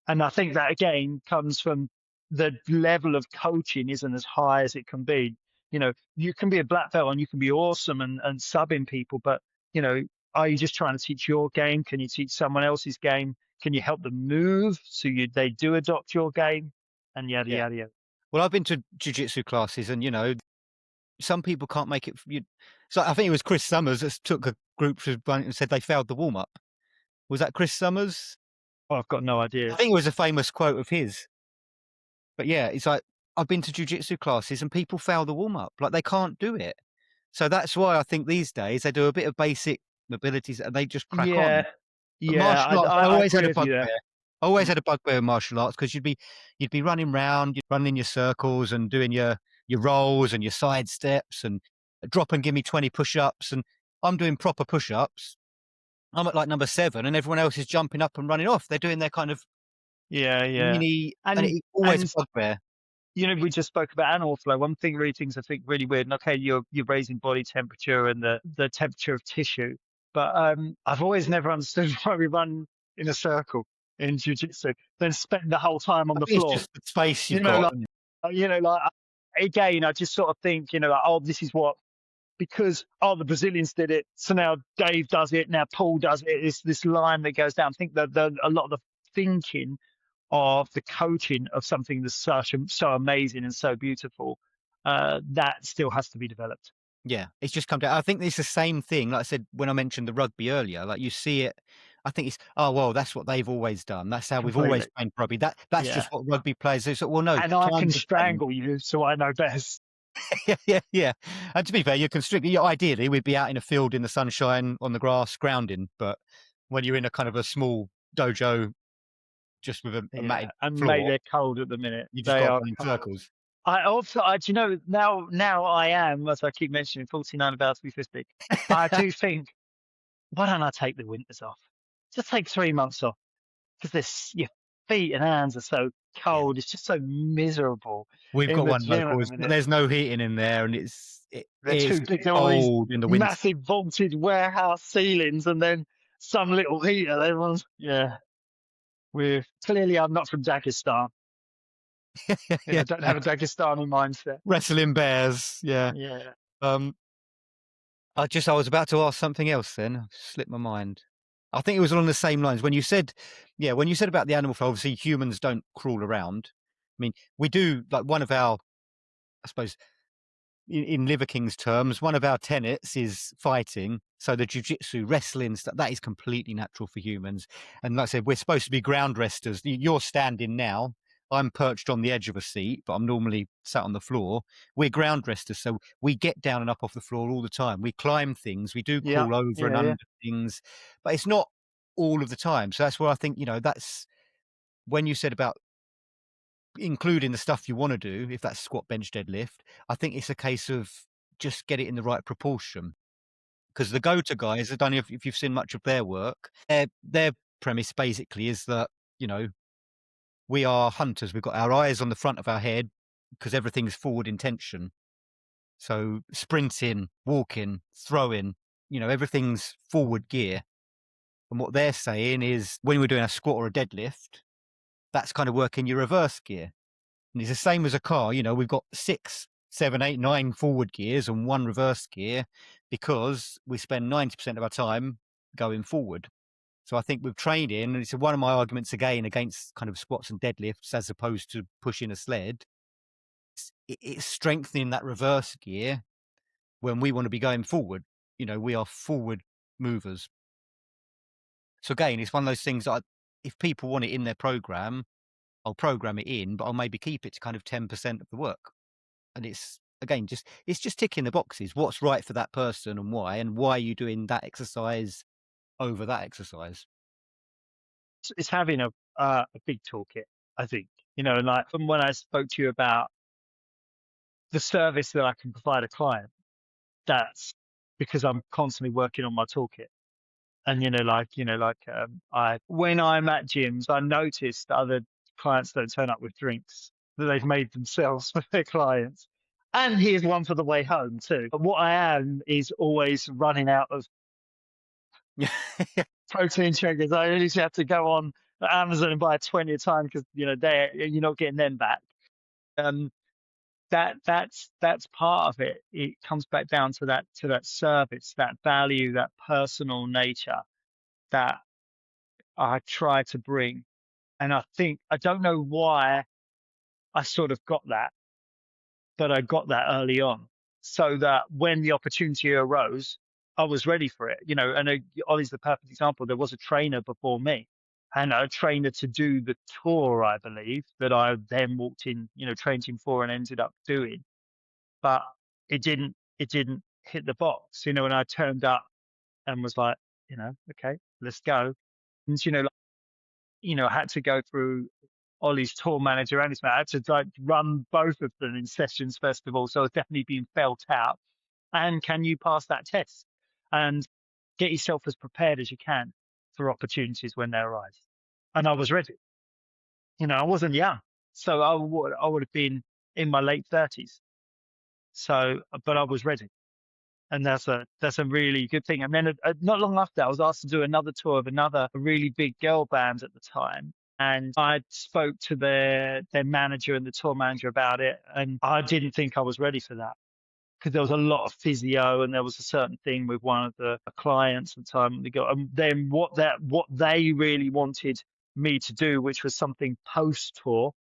And I think that again comes from the level of coaching isn't as high as it can be. You can be a black belt and you can be awesome and subbing people, but are you just trying to teach your game? Can you teach someone else's game? Can you help them move so they do adopt your game? And yada Yeah. yada yada. Well, I've been to jiu-jitsu classes, and some people can't make it. So I think it was Chris Summers that took a group to and said they failed the warm up. Was that Chris Summers? Oh, I've got no I idea. think it was a famous quote of his. But yeah, it's like, I've been to jujitsu classes and people fail the warm up, like they can't do it. So that's why I think these days they do a bit of basic mobilities and they just crack Yeah, on. But yeah, martial arts, I I always had agree a with you there. bugbear. I always Mm. had a bugbear in martial arts because you'd be running round, you'd run in your circles and doing your rolls and your side steps and drop and give me 20 push-ups, and I'm doing proper push-ups. I'm at like number 7 and everyone else is jumping up and running off. They're doing their kind of Yeah, yeah. mini, and And it's always a and bugbear. we just spoke about animal flow. One thing, really, things I think really weird. And okay, you're raising body temperature and the temperature of tissue, but I've always never understood why we run in a circle in jiu-jitsu, then spend the whole time on I the think it's floor. just the space You you've know, got. like again, I just sort of think, like, oh, this is what, because the Brazilians did it, so now Dave does it, now Paul does it. It's this line that goes down. I think that a lot of the thinking of the coaching of something that's so amazing and so beautiful, that still has to be developed. Yeah, it's just come down. I think it's the same thing, like I said when I mentioned the rugby earlier, like you see it, I think it's, "Oh, well, that's what they've always done. That's how we've always Completely. played rugby. That's Yeah. just what rugby players do." So, well, no, And I can times have changed. strangle you, so I know best. Yeah, yeah, yeah. And to be fair, you're constricted. Ideally, we'd be out in a field in the sunshine on the grass grounding, but when you're in a kind of a small dojo just with a Yeah. matted And mate, floor, they're cold at the minute. you just They gotta are run in cold. circles. I also, now I am, as I keep mentioning, 49 about to be 50. I do think, why don't I take the winters off? Just take 3 months off, because your feet and hands are so Yeah. cold. It's just so miserable We've in got the one gym at local, the it's minute. there's no heating in there, and it They're is too big. They're all these cold in the winter. massive vaulted warehouse ceilings, and then some little heater. Everyone's, yeah. We're clearly, I'm not from Dagestan. Yeah, I don't have a Dagestani mindset. wrestling bears, yeah. Yeah. Um, I was about to ask something else then, slipped my mind. I think it was along the same lines when you said, yeah, when you said about the animal flow, obviously humans don't crawl around. I mean, we do, like one of our, I suppose, in Liver King's terms, one of our tenets is fighting. So the jujitsu, wrestling stuff, that is completely natural for humans. And like I said, we're supposed to be ground resters. You're standing now. I'm perched on the edge of a seat, but I'm normally sat on the floor. We're ground resters, so we get down and up off the floor all the time. We climb things, we do Yeah. crawl over and Yeah. Yeah. under things, but it's not all of the time. So that's where I think, that's when you said about including the stuff you wanna do, if that's squat, bench, deadlift, I think it's a case of just get it in the right proportion. Because the go-to guys, I don't know if you've seen much of their work, their premise basically is that, you know, we are hunters. We've got our eyes on the front of our head because everything's forward intention. So sprinting, walking, throwing, everything's forward gear. And what they're saying is when we're doing a squat or a deadlift, that's kind of working your reverse gear. And it's the same as a car, we've got 6, 7, 8, 9 forward gears and 1 reverse gear because we spend 90% of our time going forward. So I think with training, and it's one of my arguments again against kind of squats and deadlifts as opposed to pushing a sled, it's strengthening that reverse gear when we want to be going forward. We are forward movers. So again, it's one of those things that if people want it in their program, I'll program it in, but I'll maybe keep it to kind of 10% of the work. And it's again it's just ticking the boxes. What's right for that person and why are you doing that exercise over that exercise? It's having a big toolkit, I think. And like from when I spoke to you about the service that I can provide a client, that's because I'm constantly working on my toolkit. And I when I'm at gyms, I notice that other clients don't turn up with drinks that they've made themselves for their clients. And here's one for the way home too. But what I am is always running out of Yeah. protein shakers. I usually have to go on Amazon and buy 20 at a time because you're not getting them back. Um, that's part of it. It comes back down to that service, that value, that personal nature that I try to bring. And I don't know why I sort of got that, but I got that early on, so that when the opportunity arose, I was ready for it, and Ollie's the perfect example. There was a trainer before me and a trainer to do the tour, I believe, that I then walked in, trained him for and ended up doing. But it didn't hit the box, and I turned up and was like, okay, let's go. And, I had to go through Ollie's tour manager and his man. I had to like run both of them in sessions first of all. So I was definitely being felt out. And can you pass that test? And get yourself as prepared as you can for opportunities when they arise. And I was ready. I wasn't young. So I would have been in my late 30s. So, but I was ready. And that's a really good thing. And then not long after that, I was asked to do another tour of another really big girl band at the time. And I spoke to their manager and the tour manager about it. And I didn't think I was ready for that because there was a lot of physio and there was a certain thing with one of the clients at the time. And then what they really wanted me to do, which was something post tour,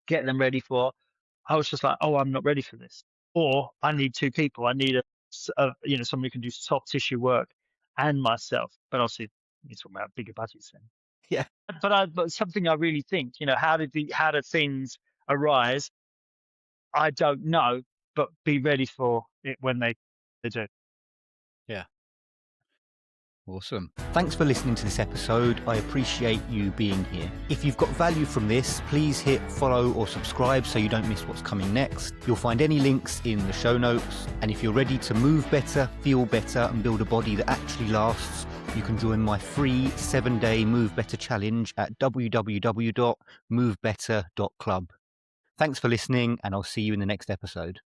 get them ready for. I was just like, oh, I'm not ready for this. Or I need two people. I need somebody who can do soft tissue work and myself. But obviously, you're talking about bigger budgets then. Yeah. But something I really think, how did things arise? I don't know, but be ready for it when they do. Yeah. Awesome. Thanks for listening to this episode. I appreciate you being here. If you've got value from this, please hit follow or subscribe so you don't miss what's coming next. You'll find any links in the show notes. And if you're ready to move better, feel better, and build a body that actually lasts, you can join my free 7-day Move Better challenge at www.movebetter.club. Thanks for listening, and I'll see you in the next episode.